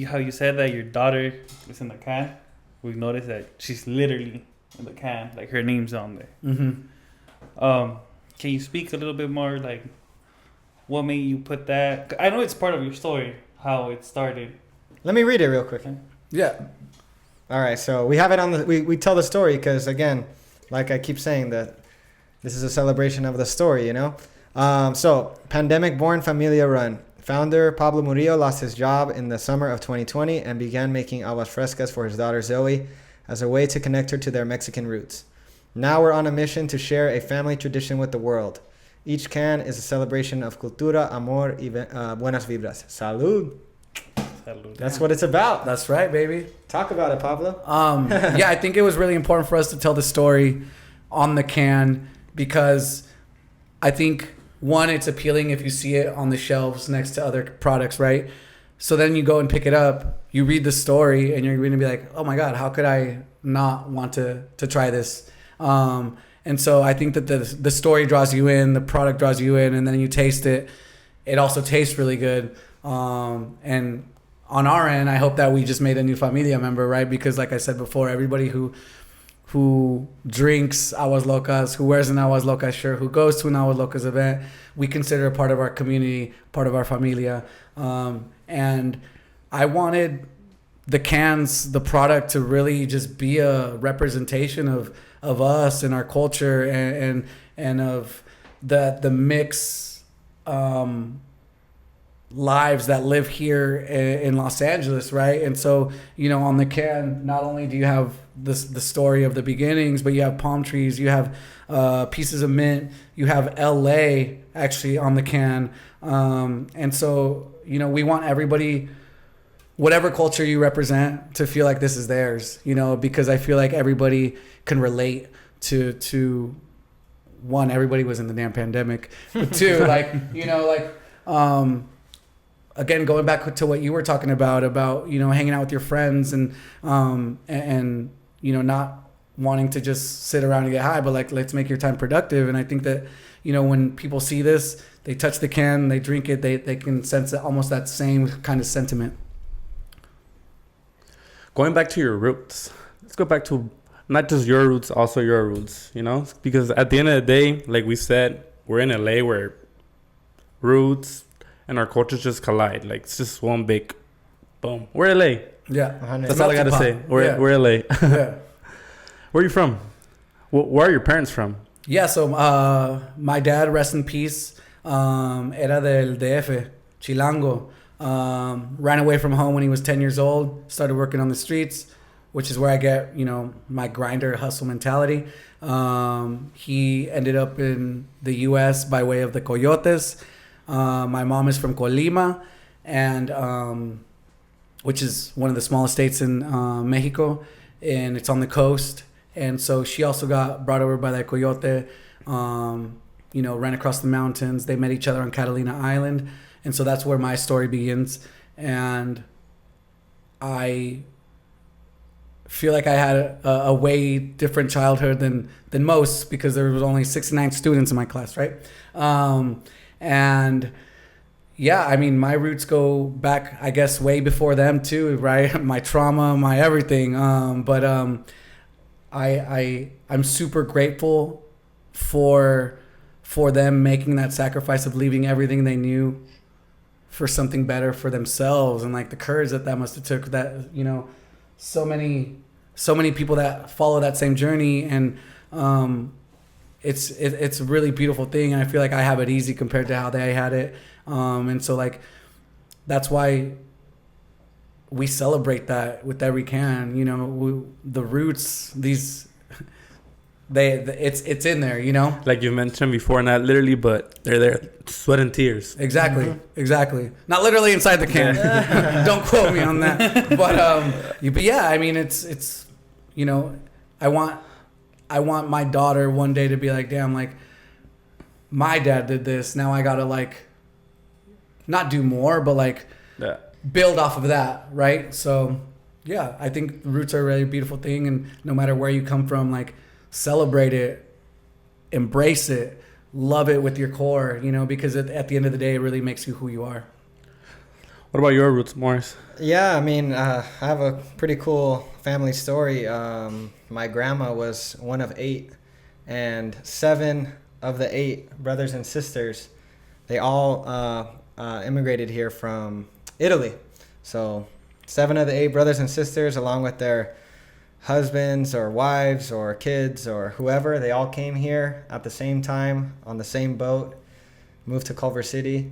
How you said that your daughter is in the can. We've noticed that she's literally in the can, like her name's on there. Mm-hmm. Can you speak a little bit more, like what made you put that? I know it's part of your story, how it started. Let me read it real quick. Yeah. All right, so we have it on the. We tell the story because again, like I keep saying, that this is a celebration of the story, you know. So pandemic-born familia run. Founder Pablo Murillo lost his job in the summer of 2020 and began making aguas frescas for his daughter Zoe as a way to connect her to their Mexican roots. Now we're on a mission to share a family tradition with the world. Each can is a celebration of cultura, amor, y buenas vibras. Salud. That's what it's about. That's right, baby. Talk about it, Pablo. Yeah, I think it was really important for us to tell the story on the can because I think, one, it's appealing if you see it on the shelves next to other products, right? So then you go and pick it up, you read the story, and you're going to be like, oh my God, how could I not want to try this? And so I think that the story draws you in, the product draws you in, and then you taste it. It also tastes really good. And on our end, I hope that we just made a new familia member, right? Because like I said before, everybody who drinks Aguas Locas, who wears an Aguas Locas shirt, who goes to an Aguas Locas event, we consider a part of our community, part of our familia. And I wanted the cans, the product, to really just be a representation of us and our culture and of the mix lives that live here in Los Angeles, right? And so, you know, on the can, not only do you have the story of the beginnings, but you have palm trees, you have pieces of mint, you have LA actually on the can. And so, you know, we want everybody, whatever culture you represent, to feel like this is theirs, you know, because I feel like everybody can relate to one, everybody was in the damn pandemic, but two, like, you know, like, again, going back to what you were talking about, you know, hanging out with your friends and you know, not wanting to just sit around and get high, but like, let's make your time productive. And I think that, you know, when people see this, they touch the can, they drink it, they can sense almost that same kind of sentiment. Going back to your roots, let's go back to not just your roots, also your roots, you know, because at the end of the day, like we said, we're in LA where roots and our cultures just collide. Like it's just one big boom. We're LA. Yeah. That's all I got to say. We're LA. Yeah. Where are you from? Where are your parents from? Yeah, so my dad, rest in peace, era del DF, Chilango. Ran away from home when he was 10 years old, started working on the streets, which is where I get, you know, my grinder hustle mentality. He ended up in the U.S. by way of the Coyotes. My mom is from Colima, and which is one of the smallest states in Mexico, and it's on the coast. And so she also got brought over by that coyote, you know, ran across the mountains. They met each other on Catalina Island. And so that's where my story begins. And I feel like I had a way different childhood than most, because there was only 69 students in my class, right? And, yeah, I mean, my roots go back, I guess, way before them too, right? My trauma, my everything. I'm super grateful for them making that sacrifice of leaving everything they knew for something better for themselves, and like the courage that must have took. That, you know, so many people that follow that same journey, and it's a really beautiful thing. And I feel like I have it easy compared to how they had it. And so like, that's why we celebrate that with every can, you know, the roots, it's in there, you know, like you mentioned before, not literally, but they're there, sweat and tears. Exactly. Not literally inside the can. Don't quote me on that. But yeah, I mean, it's, you know, I want my daughter one day to be like, damn, like my dad did this. Now I gotta like not do more, but like build off of that, right? So yeah, I think roots are a really beautiful thing, and no matter where you come from, like celebrate it, embrace it, love it with your core, you know, because at the end of the day, it really makes you who you are. What about your roots, Morris? Yeah, I mean, I have a pretty cool family story. My grandma was one of 8, and 7 of the 8 brothers and sisters, they all immigrated here from Italy. So 7 of the 8 brothers and sisters, along with their husbands or wives or kids or whoever, they all came here at the same time on the same boat, moved to Culver City,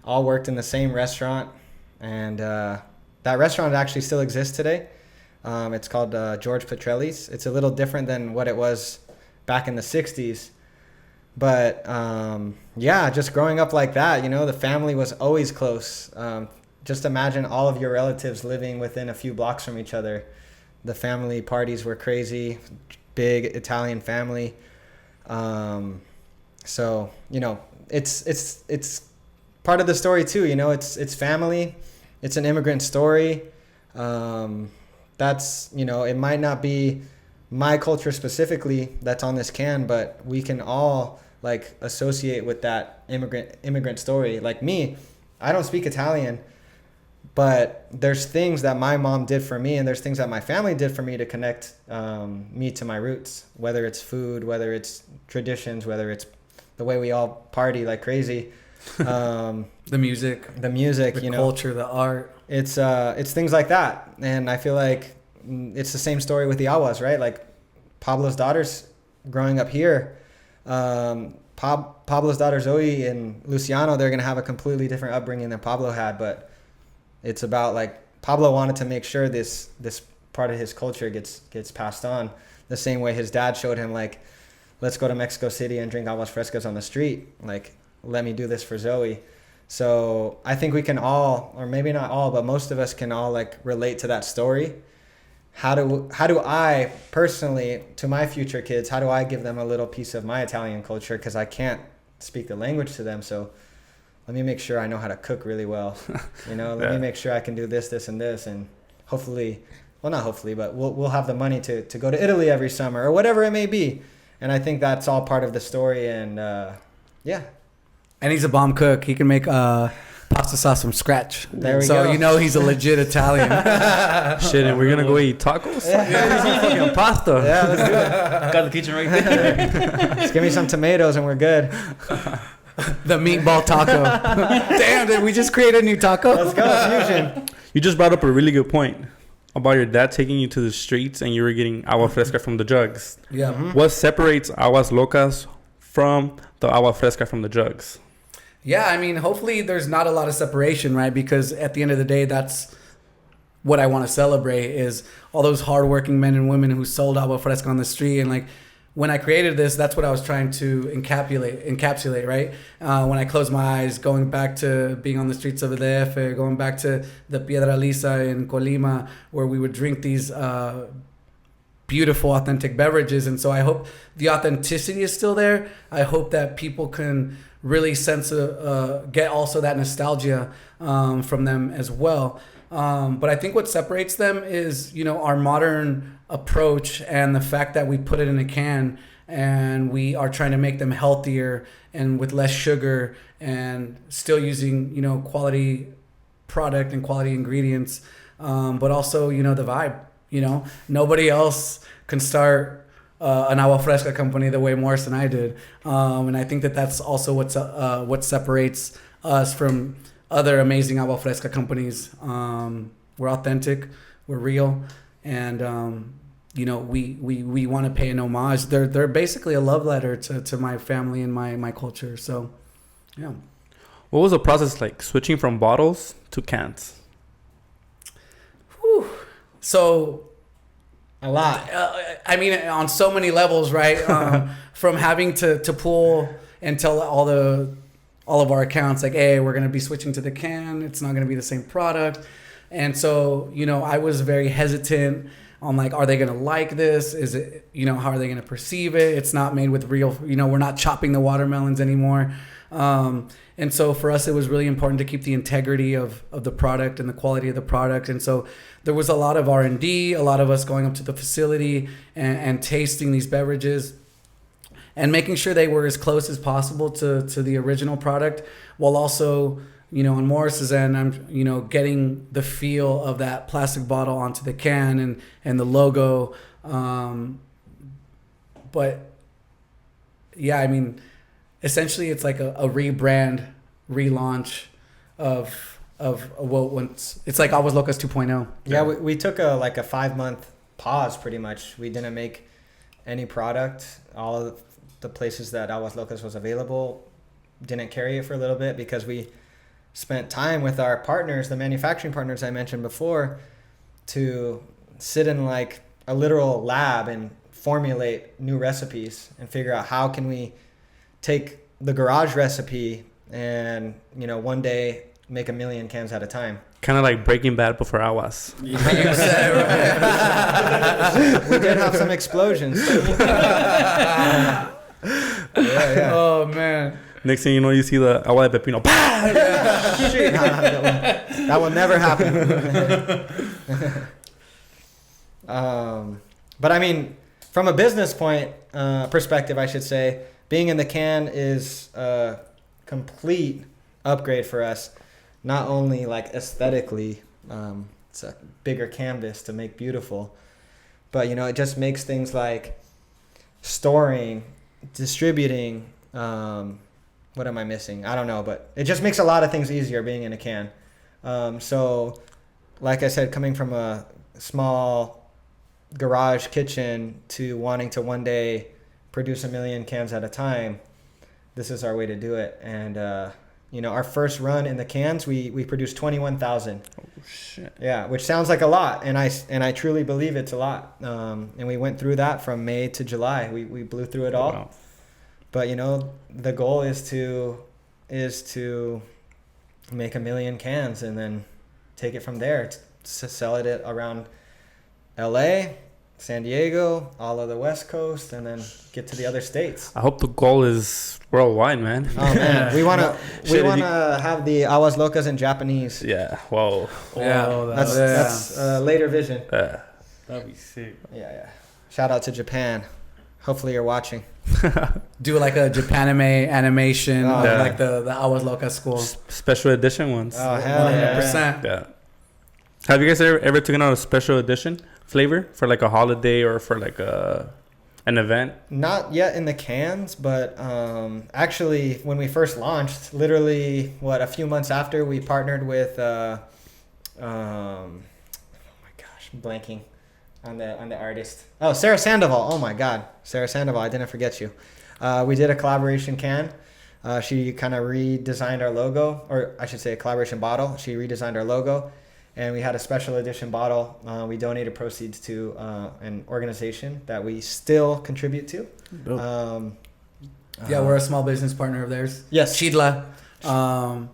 all worked in the same restaurant. And that restaurant actually still exists today. It's called George Petrelli's. It's a little different than what it was back in the 60s. But yeah, just growing up like that, you know, the family was always close. Just imagine all of your relatives living within a few blocks from each other. The family parties were crazy, big Italian family. So, you know, it's part of the story too, you know, it's family. It's an immigrant story. That's, you know, it might not be my culture specifically that's on this can, but we can all like associate with that immigrant story. Like me, I don't speak Italian, but there's things that my mom did for me, and there's things that my family did for me to connect me to my roots, whether it's food, whether it's traditions, whether it's the way we all party like crazy. The music, the you know, culture, the art. It's things like that. And I feel like it's the same story with the Aguas, right? Like Pablo's daughters growing up here, Pablo's daughter Zoe and Luciano, they're going to have a completely different upbringing than Pablo had, but it's about like Pablo wanted to make sure this part of his culture gets passed on the same way his dad showed him, like, let's go to Mexico City and drink aguas frescas on the street. Like, let me do this for Zoe. So I think we can all, or maybe not all, but most of us can all like relate to that story. How do I personally, to my future kids, how do I give them a little piece of my Italian culture? Because I can't speak the language to them. So let me make sure I know how to cook really well. You know, let me make sure I can do this, and this, and hopefully, well, not hopefully, but we'll have the money to go to Italy every summer or whatever it may be. And I think that's all part of the story. And yeah. And he's a bomb cook. He can make pasta sauce from scratch. There we go. So you know he's a legit Italian. Shit, and we're gonna go eat tacos? Yeah, fucking pasta. Yeah, let's do it. Got the kitchen right there. Just give me some tomatoes and we're good. The meatball taco. Damn, did we just create a new taco? Let's go, fusion. You just brought up a really good point about your dad taking you to the streets and you were getting agua fresca from the jugs. Yeah. Mm-hmm. What separates Aguas Locas from the agua fresca from the jugs? Yeah, I mean, hopefully there's not a lot of separation, right? Because at the end of the day, that's what I want to celebrate, is all those hardworking men and women who sold agua fresca on the street. And like, when I created this, that's what I was trying to encapsulate, right? When I close my eyes, going back to being on the streets of the DF, going back to the Piedra Lisa in Colima, where we would drink these beautiful, authentic beverages. And so I hope the authenticity is still there. I hope that people can really get also that nostalgia from them as well. But I think what separates them is, you know, our modern approach and the fact that we put it in a can and we are trying to make them healthier and with less sugar and still using, you know, quality product and quality ingredients, but also, you know, the vibe. You know, nobody else can start an agua fresca company the way Morris and I did, and I think that that's also what separates us from other amazing agua fresca companies. We're authentic, we're real, and you know, we want to pay an homage. They're basically a love letter to my family and my culture. So, yeah. What was the process like switching from bottles to cans? Whew. So, A lot. I mean, on so many levels, right? From having to pull and tell all of our accounts, like, hey, we're going to be switching to the can. It's not going to be the same product. And so, you know, I was very hesitant on, like, are they going to like this? Is it, you know, how are they going to perceive it? It's not made with real, you know, we're not chopping the watermelons anymore. And so for us, it was really important to keep the integrity of the product and the quality of the product. And so there was a lot of R&D, a lot of us going up to the facility and tasting these beverages and making sure they were as close as possible to the original product, while also, you know, on Morris's end, I'm, you know, getting the feel of that plastic bottle onto the can and the logo. But yeah, I mean, essentially it's like a rebrand, relaunch of what once, it's like Aguas Locas 2.0. Yeah, we took a 5-month pause pretty much. We didn't make any product. All of the places that Aguas Locas was available didn't carry it for a little bit because we spent time with our partners, the manufacturing partners I mentioned before, to sit in like a literal lab and formulate new recipes and figure out how can we take the garage recipe and, you know, one day make 1 million cans at a time. Kind of like Breaking Bad before Aguas. We did have some explosions. Yeah. Oh man. Next thing you know, you see the agua de pepino. That will never happen. But I mean, from a business perspective, I should say, being in the can is a complete upgrade for us. Not only like aesthetically, it's a bigger canvas to make beautiful, but, you know, it just makes things like storing, distributing, what am I missing? I don't know, but it just makes a lot of things easier being in a can. So like I said, coming from a small garage kitchen to wanting to one day produce 1 million cans at a time, this is our way to do it. And, you know, our first run in the cans, we produced 21,000. Oh, shit. Yeah, which sounds like a lot. And I truly believe it's a lot. And we went through that from May to July. We blew through it all. Wow. But, you know, the goal is to make 1 million cans and then take it from there to sell it around LA, San Diego, all of the West Coast, and then get to the other states. I hope the goal is worldwide, man. Oh man, we wanna have the Aguas Locas in Japanese. Yeah. Whoa. Yeah, That's later vision. That'd be sick. Yeah. Shout out to Japan. Hopefully you're watching. Do like a Japanime animation, Yeah. like the Aguas Locas school. Special edition ones. Oh hell yeah. 100%. Yeah. Have you guys ever taken out a special edition flavor for like a holiday or for like an event? Not yet in the cans, but actually when we first launched, literally a few months after, we partnered with oh my gosh, I'm blanking on the artist. Oh, Sarah Sandoval. Oh my God, Sarah Sandoval. I didn't forget you. We did a collaboration can. She kind of redesigned our logo, or I should say a collaboration bottle. She redesigned our logo. And we had a special edition bottle. We donated proceeds to an organization that we still contribute to. Yeah, we're a small business partner of theirs. Yes. Chidla,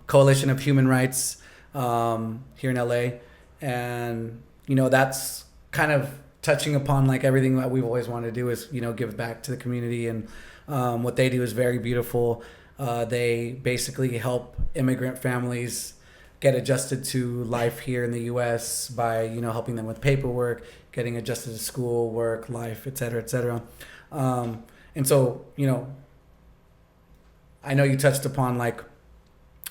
Coalition of Human Rights here in LA. And, you know, that's kind of touching upon like everything that we've always wanted to do is, you know, give back to the community. And what they do is very beautiful. They basically help immigrant families get adjusted to life here in the U.S. by, you know, helping them with paperwork, getting adjusted to school, work, life, et cetera, et cetera. And so, you know, I know you touched upon like,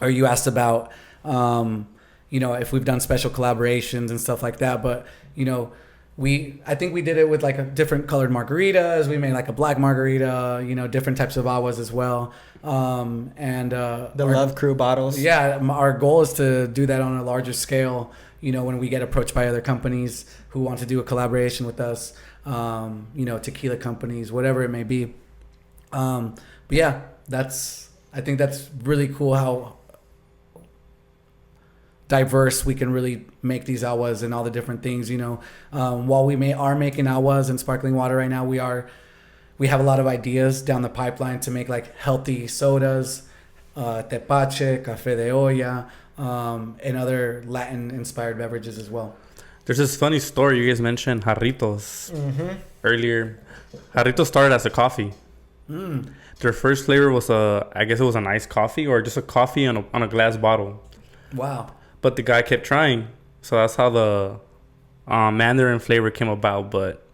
or you asked about, you know, if we've done special collaborations and stuff like that. But, you know, I think we did it with like a different colored margaritas. We made like a black margarita, you know, different types of aguas as well. The Love Crew bottles. Yeah, our goal is to do that on a larger scale. You know, when we get approached by other companies who want to do a collaboration with us, you know, tequila companies, whatever it may be. But yeah, I think that's really cool how diverse we can really make these aguas and all the different things. You know, while we are making aguas and sparkling water right now, we have a lot of ideas down the pipeline to make like healthy sodas, tepache, café de olla, and other Latin inspired beverages as well. There's this funny story. You guys mentioned jarritos earlier. Jarritos started as a coffee. Their first flavor was I guess it was an iced coffee or just a coffee on a glass bottle. Wow. But the guy kept trying. So that's how the Mandarin flavor came about. But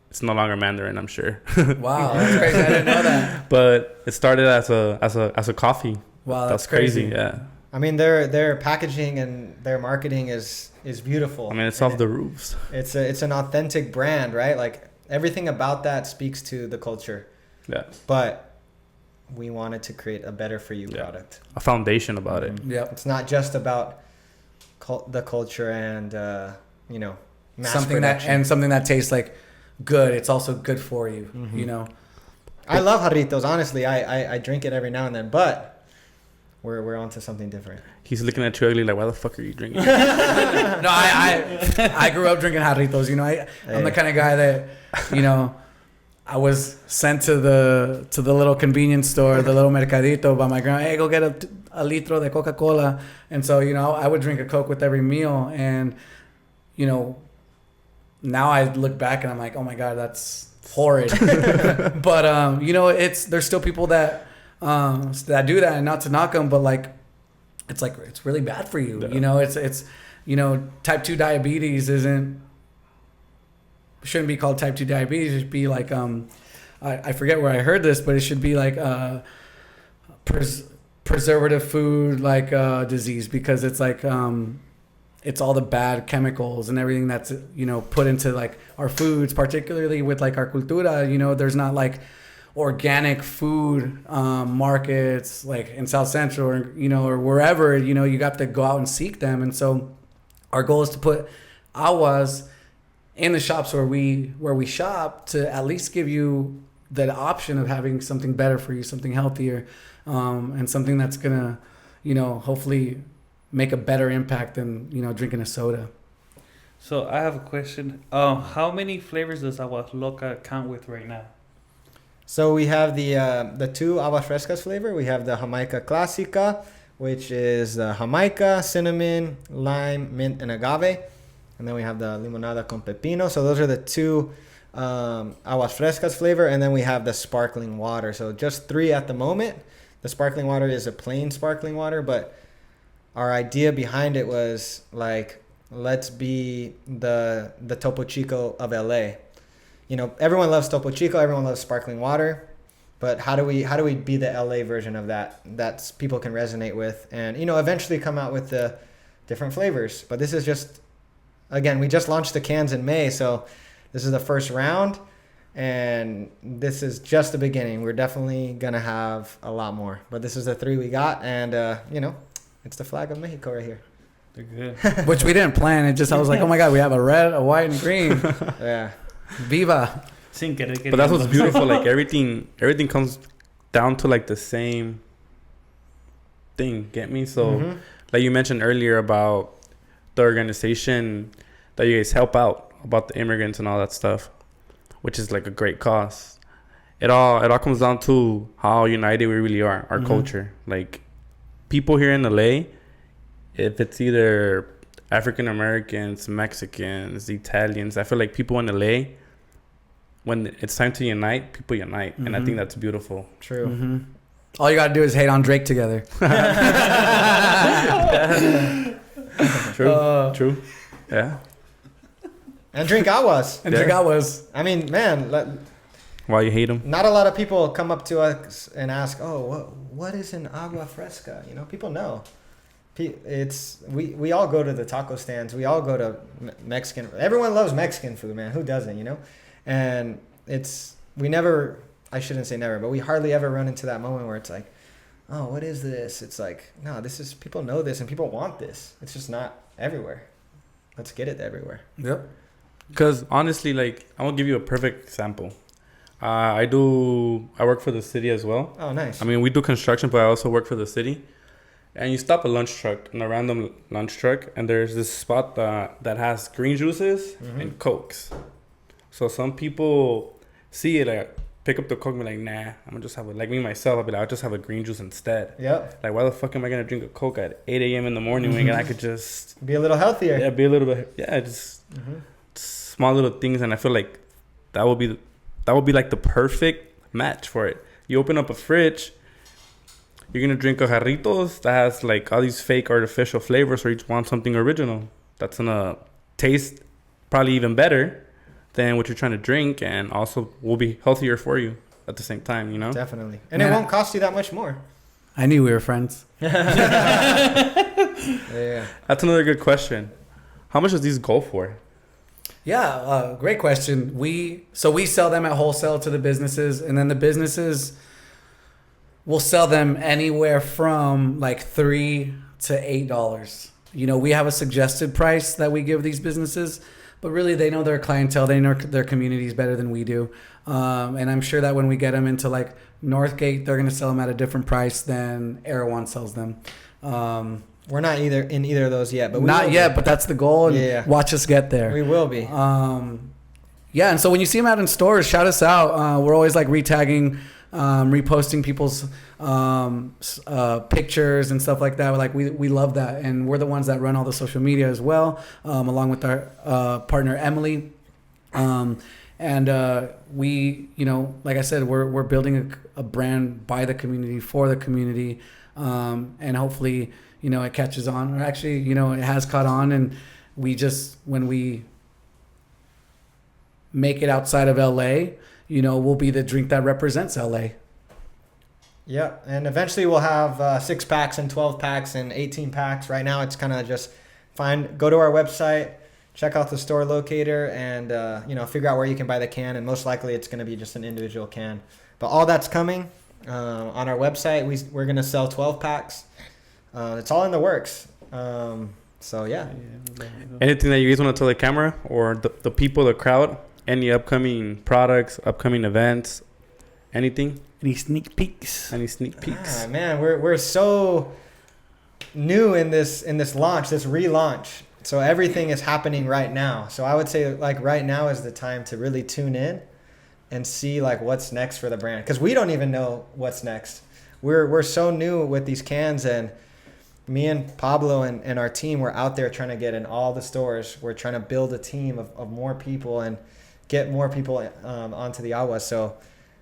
it's no longer Mandarin, I'm sure. Wow, that's crazy. I didn't know that. But it started as a coffee. Wow, that's crazy. Yeah. I mean, their packaging and their marketing is beautiful. I mean, it's off the roofs. It's an authentic brand, right? Like everything about that speaks to the culture. Yeah. But we wanted to create a better for you product. A foundation about it. Yeah. It's not just about the culture and you know, mass something production. something that tastes like good. It's also good for you. You know. I love jarritos. Honestly, I drink it every now and then, but we're onto something different. He's looking at you ugly like, why the fuck are you drinking? No, I grew up drinking jarritos. You know, I'm the kind of guy that, you know, I was sent to the little convenience store, the little mercadito by my grandma. Hey, go get a litro de Coca-Cola. And so, you know, I would drink a Coke with every meal. And, you know, now I look back and I'm like, oh my God, that's horrid. But, you know, there's still people that do that, and not to knock them, but like, it's really bad for you. Yeah. You know, it's, you know, type 2 diabetes shouldn't be called type 2 diabetes. It should be like, I forget where I heard this, but it should be like preservative food, like disease, because it's like, it's all the bad chemicals and everything that's, you know, put into like our foods, particularly with like our cultura. You know, there's not like organic food markets like in South Central or, you know, or wherever, you know, you got to go out and seek them. And so our goal is to put aguas in the shops where we shop to at least give you the option of having something better for you, something healthier, and something that's gonna, you know, hopefully make a better impact than, you know, drinking a soda. So I have a question. How many flavors does Aguas Locas count with right now? So we have the two Aguas Frescas flavor. We have the Jamaica Clásica, which is the Jamaica, cinnamon, lime, mint, and agave. And then we have the Limonada con Pepino. So those are the two Aguas Frescas flavor. And then we have the sparkling water. So just 3 at the moment. The sparkling water is a plain sparkling water, but our idea behind it was like, let's be the Topo Chico of LA. You know, everyone loves Topo Chico, everyone loves sparkling water, but how do we be the LA version of that people can resonate with, and, you know, eventually come out with the different flavors. But this is just, again, we just launched the cans in May, so this is the first round, and this is just the beginning. We're definitely gonna have a lot more, but this is the 3 we got, and you know, it's the flag of Mexico right here. They're good. Which we didn't plan. It just, I was like, oh my God, we have a red, a white, and green. Yeah. Viva. But that's what's beautiful. Like everything comes down to like the same thing. Get me? So, like you mentioned earlier about the organization that you guys help out, about the immigrants and all that stuff, which is like a great cause. It all comes down to how united we really are, our culture. Like people here in LA, if it's either African Americans, Mexicans, Italians, I feel like people in LA, when it's time to unite, people unite. And I think that's beautiful. True. All you gotta do is hate on Drake together. True. Yeah. And drink aguas. And drink aguas. I mean, man, Why you hate them? Not a lot of people come up to us and ask, "Oh, what is an agua fresca?" You know, people know. We all go to the taco stands. We all go to Mexican. Everyone loves Mexican food, man. Who doesn't? You know, and we never. I shouldn't say never, but we hardly ever run into that moment where it's like, "Oh, what is this?" It's like, no, this is, people know this and people want this. It's just not everywhere. Let's get it everywhere. Yep. Because honestly, like, I will give you a perfect example. I work for the city as well. Oh, nice. I mean, we do construction, but I also work for the city. And you stop a lunch truck, a random lunch truck, and there's this spot that has green juices and Cokes. So some people see it, like, pick up the Coke and be like, nah, I'm gonna just have like me myself, I'll be like, I'll just have a green juice instead. Yep. Like, why the fuck am I gonna drink a Coke at 8 a.m. in the morning when I could just be a little healthier? Yeah, be a little bit. Yeah, just small little things, and I feel like that would be like the perfect match for it. You open up a fridge, you're gonna drink a jarritos that has like all these fake artificial flavors, or you just want something original that's gonna taste probably even better than what you're trying to drink, and also will be healthier for you at the same time, you know? Definitely. And it won't cost you that much more. I knew we were friends. Yeah. That's another good question. How much does these go for? Yeah, great question. We sell them at wholesale to the businesses, and then the businesses will sell them anywhere from like $3 to $8. You know, we have a suggested price that we give these businesses, but really they know their clientele, they know their communities better than we do. And I'm sure that when we get them into like Northgate, they're going to sell them at a different price than Erewhon sells them. We're not in either of those yet, but not yet, but that's the goal. And yeah. Watch us get there. We will be. Yeah, and so when you see them out in stores, shout us out. We're always like retagging, reposting people's pictures and stuff like that. Like we love that, and we're the ones that run all the social media as well, along with our partner Emily. And we, you know, like I said, we're building a brand by the community for the community, and hopefully, you know, it catches on. Or actually, you know, it has caught on, and we just, when we make it outside of LA, you know, we'll be the drink that represents LA. Yeah, and eventually we'll have 6-packs and 12-packs and 18-packs. Right now, it's kind of just go to our website, check out the store locator, and you know, figure out where you can buy the can. And most likely, it's going to be just an individual can. But all that's coming on our website. We're going to sell 12-packs. It's all in the works. So yeah. Anything that you guys want to tell the camera or the people, the crowd? Any upcoming products, upcoming events, anything? Any sneak peeks? Any sneak peeks? Man, we're so new in this launch, this relaunch. So everything is happening right now. So I would say like right now is the time to really tune in and see like what's next for the brand, because we don't even know what's next. We're so new with these cans, and me and Pablo and our team, we're out there trying to get in all the stores. We're trying to build a team of more people and get more people onto the Aguas. So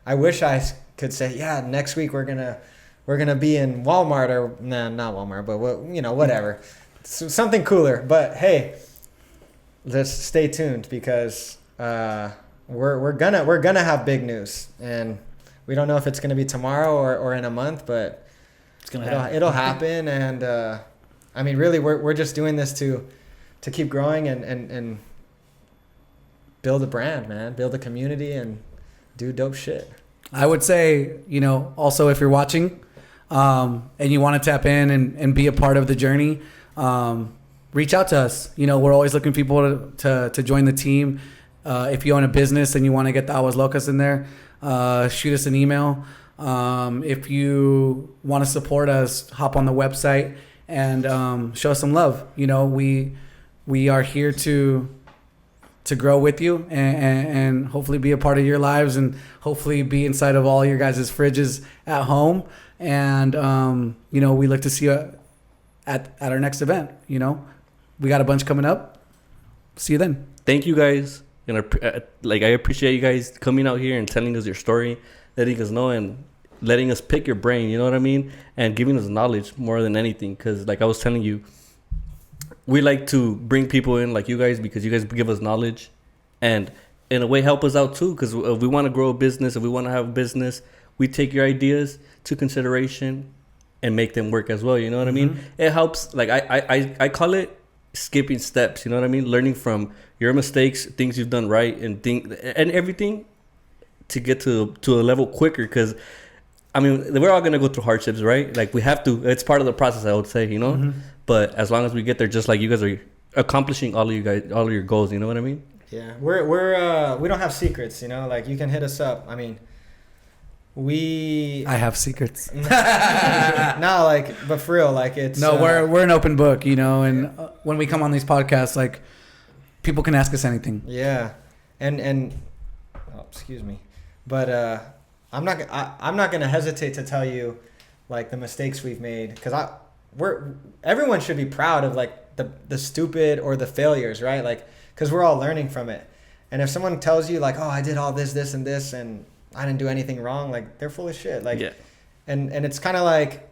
I wish I could say, yeah, next week we're gonna be in Walmart, or nah, not Walmart, but you know, whatever, something cooler. But hey, just stay tuned, because we're gonna have big news, and we don't know if it's gonna be tomorrow or in a month, but it'll happen. And I mean, really, we're just doing this to keep growing and build a brand, man, build a community, and do dope shit. I would say, you know, also if you're watching and you want to tap in and be a part of the journey, reach out to us. You know, we're always looking for people to join the team. If you own a business and you want to get the Aguas Locas in there, shoot us an email. If you want to support us, hop on the website and show us some love. You know, we are here to grow with you and hopefully be a part of your lives, and hopefully be inside of all your guys' fridges at home. And, you know, we look to see you at our next event. You know, we got a bunch coming up. See you then. Thank you guys. And I appreciate you guys coming out here and telling us your story, letting us know and letting us pick your brain, you know what I mean? And giving us knowledge more than anything. Because like I was telling you, we like to bring people in like you guys, because you guys give us knowledge, and in a way help us out too, because if we want to grow a business, if we want to have a business, we take your ideas to consideration and make them work as well. You know what I mean? It helps. Like I call it skipping steps. You know what I mean? Learning from your mistakes, things you've done right, and everything to get to a level quicker. Because I mean, we're all gonna go through hardships, right? Like we have to. It's part of the process, I would say. You know. But as long as we get there, just like you guys are accomplishing all of your goals. You know what I mean? Yeah, we don't have secrets, you know. Like you can hit us up. I mean, I have secrets. No, like, but for real, like it's no, we're an open book, you know. And when we come on these podcasts, like people can ask us anything. Yeah, and oh, excuse me, but I'm not gonna hesitate to tell you like the mistakes we've made, because everyone should be proud of like the stupid or the failures, right? Like, because we're all learning from it. And if someone tells you like, oh, I did all this, and this, and I didn't do anything wrong, like they're full of shit. Like, yeah. And it's kind of like,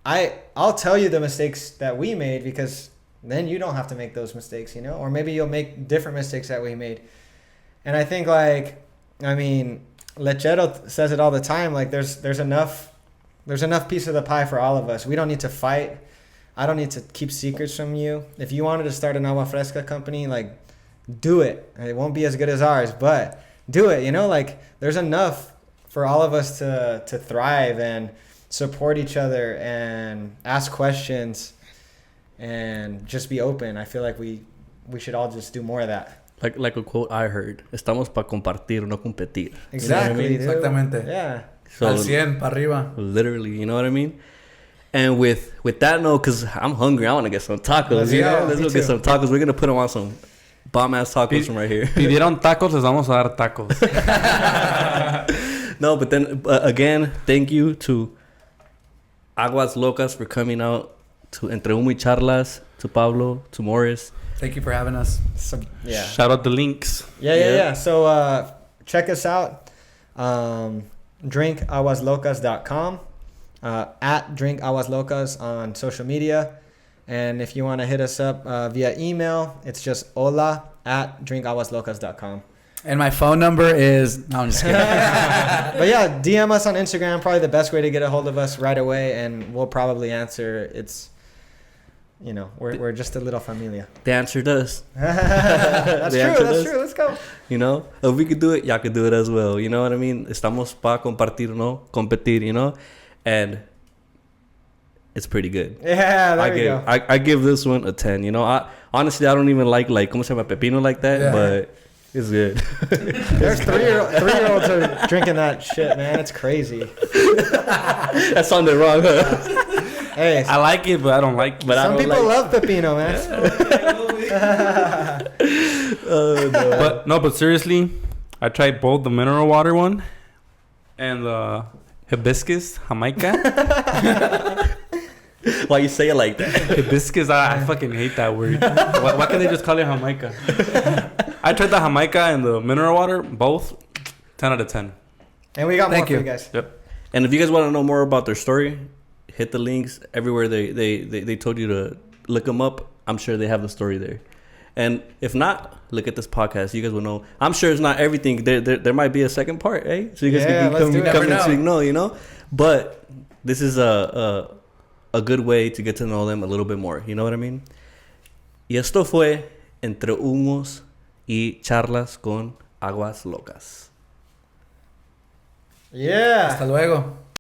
I'll tell you the mistakes that we made, because then you don't have to make those mistakes, you know? Or maybe you'll make different mistakes that we made. And I think like, I mean, Lechero says it all the time. Like there's enough piece of the pie for all of us. We don't need to fight. I don't need to keep secrets from you. If you wanted to start an agua fresca company, like do it. It won't be as good as ours, but do it. You know, like there's enough for all of us to thrive and support each other and ask questions and just be open. I feel like we should all just do more of that. Like a quote I heard, estamos para compartir, no competir. Exactly. You know what I mean? Exactamente. Yeah. So, Al 100, para arriba. Literally, you know what I mean? And with that note, because I'm hungry, I want to get some tacos. Let's go get some tacos. We're going to put them on some bomb-ass tacos from right here. Pidieron tacos, les vamos a dar tacos. No, but then, again, thank you to Aguas Locas for coming out, to Entre Humo y Charlas, to Pablo, to Morris. Thank you for having us. Yeah. Shout out the links. Yeah. So check us out. DrinkAguasLocas.com. At Drink Aguas Locas on social media. And if you want to hit us up via email, it's just hola@drinkaguaslocas.com. And my phone number is... No, I'm just kidding. But yeah, DM us on Instagram. Probably the best way to get a hold of us right away. And we'll probably answer. It's, you know, we're just a little familia. They answered us. That's true. Let's go. You know, if we could do it, y'all could do it as well. You know what I mean? Estamos para compartir, no competir, you know? And it's pretty good. Yeah, there we go. I give this one a 10. You know, honestly, I don't even like ¿cómo se llama? Pepino like that, but it's good. There's three-year-olds are drinking that shit, man. It's crazy. That sounded wrong, huh? Hey, I like it, but I don't like it. But some people love pepino, man. No. But seriously, I tried both the mineral water one and the hibiscus Jamaica. Why you say it like that? Hibiscus, I fucking hate that word. Why can't they just call it Jamaica? I tried the Jamaica and the mineral water, both 10 out of 10. And we got more for you guys. Yep. And if you guys want to know more about their story, hit the links everywhere they told you to look them up. I'm sure they have the story there. And if not, look at this podcast. You guys will know. I'm sure it's not everything. There might be a second part, eh? So you guys can come and know, you know. But this is a good way to get to know them a little bit more. You know what I mean? Y esto fue Entre Humos y Charlas con Aguas Locas. Yeah. Hasta luego.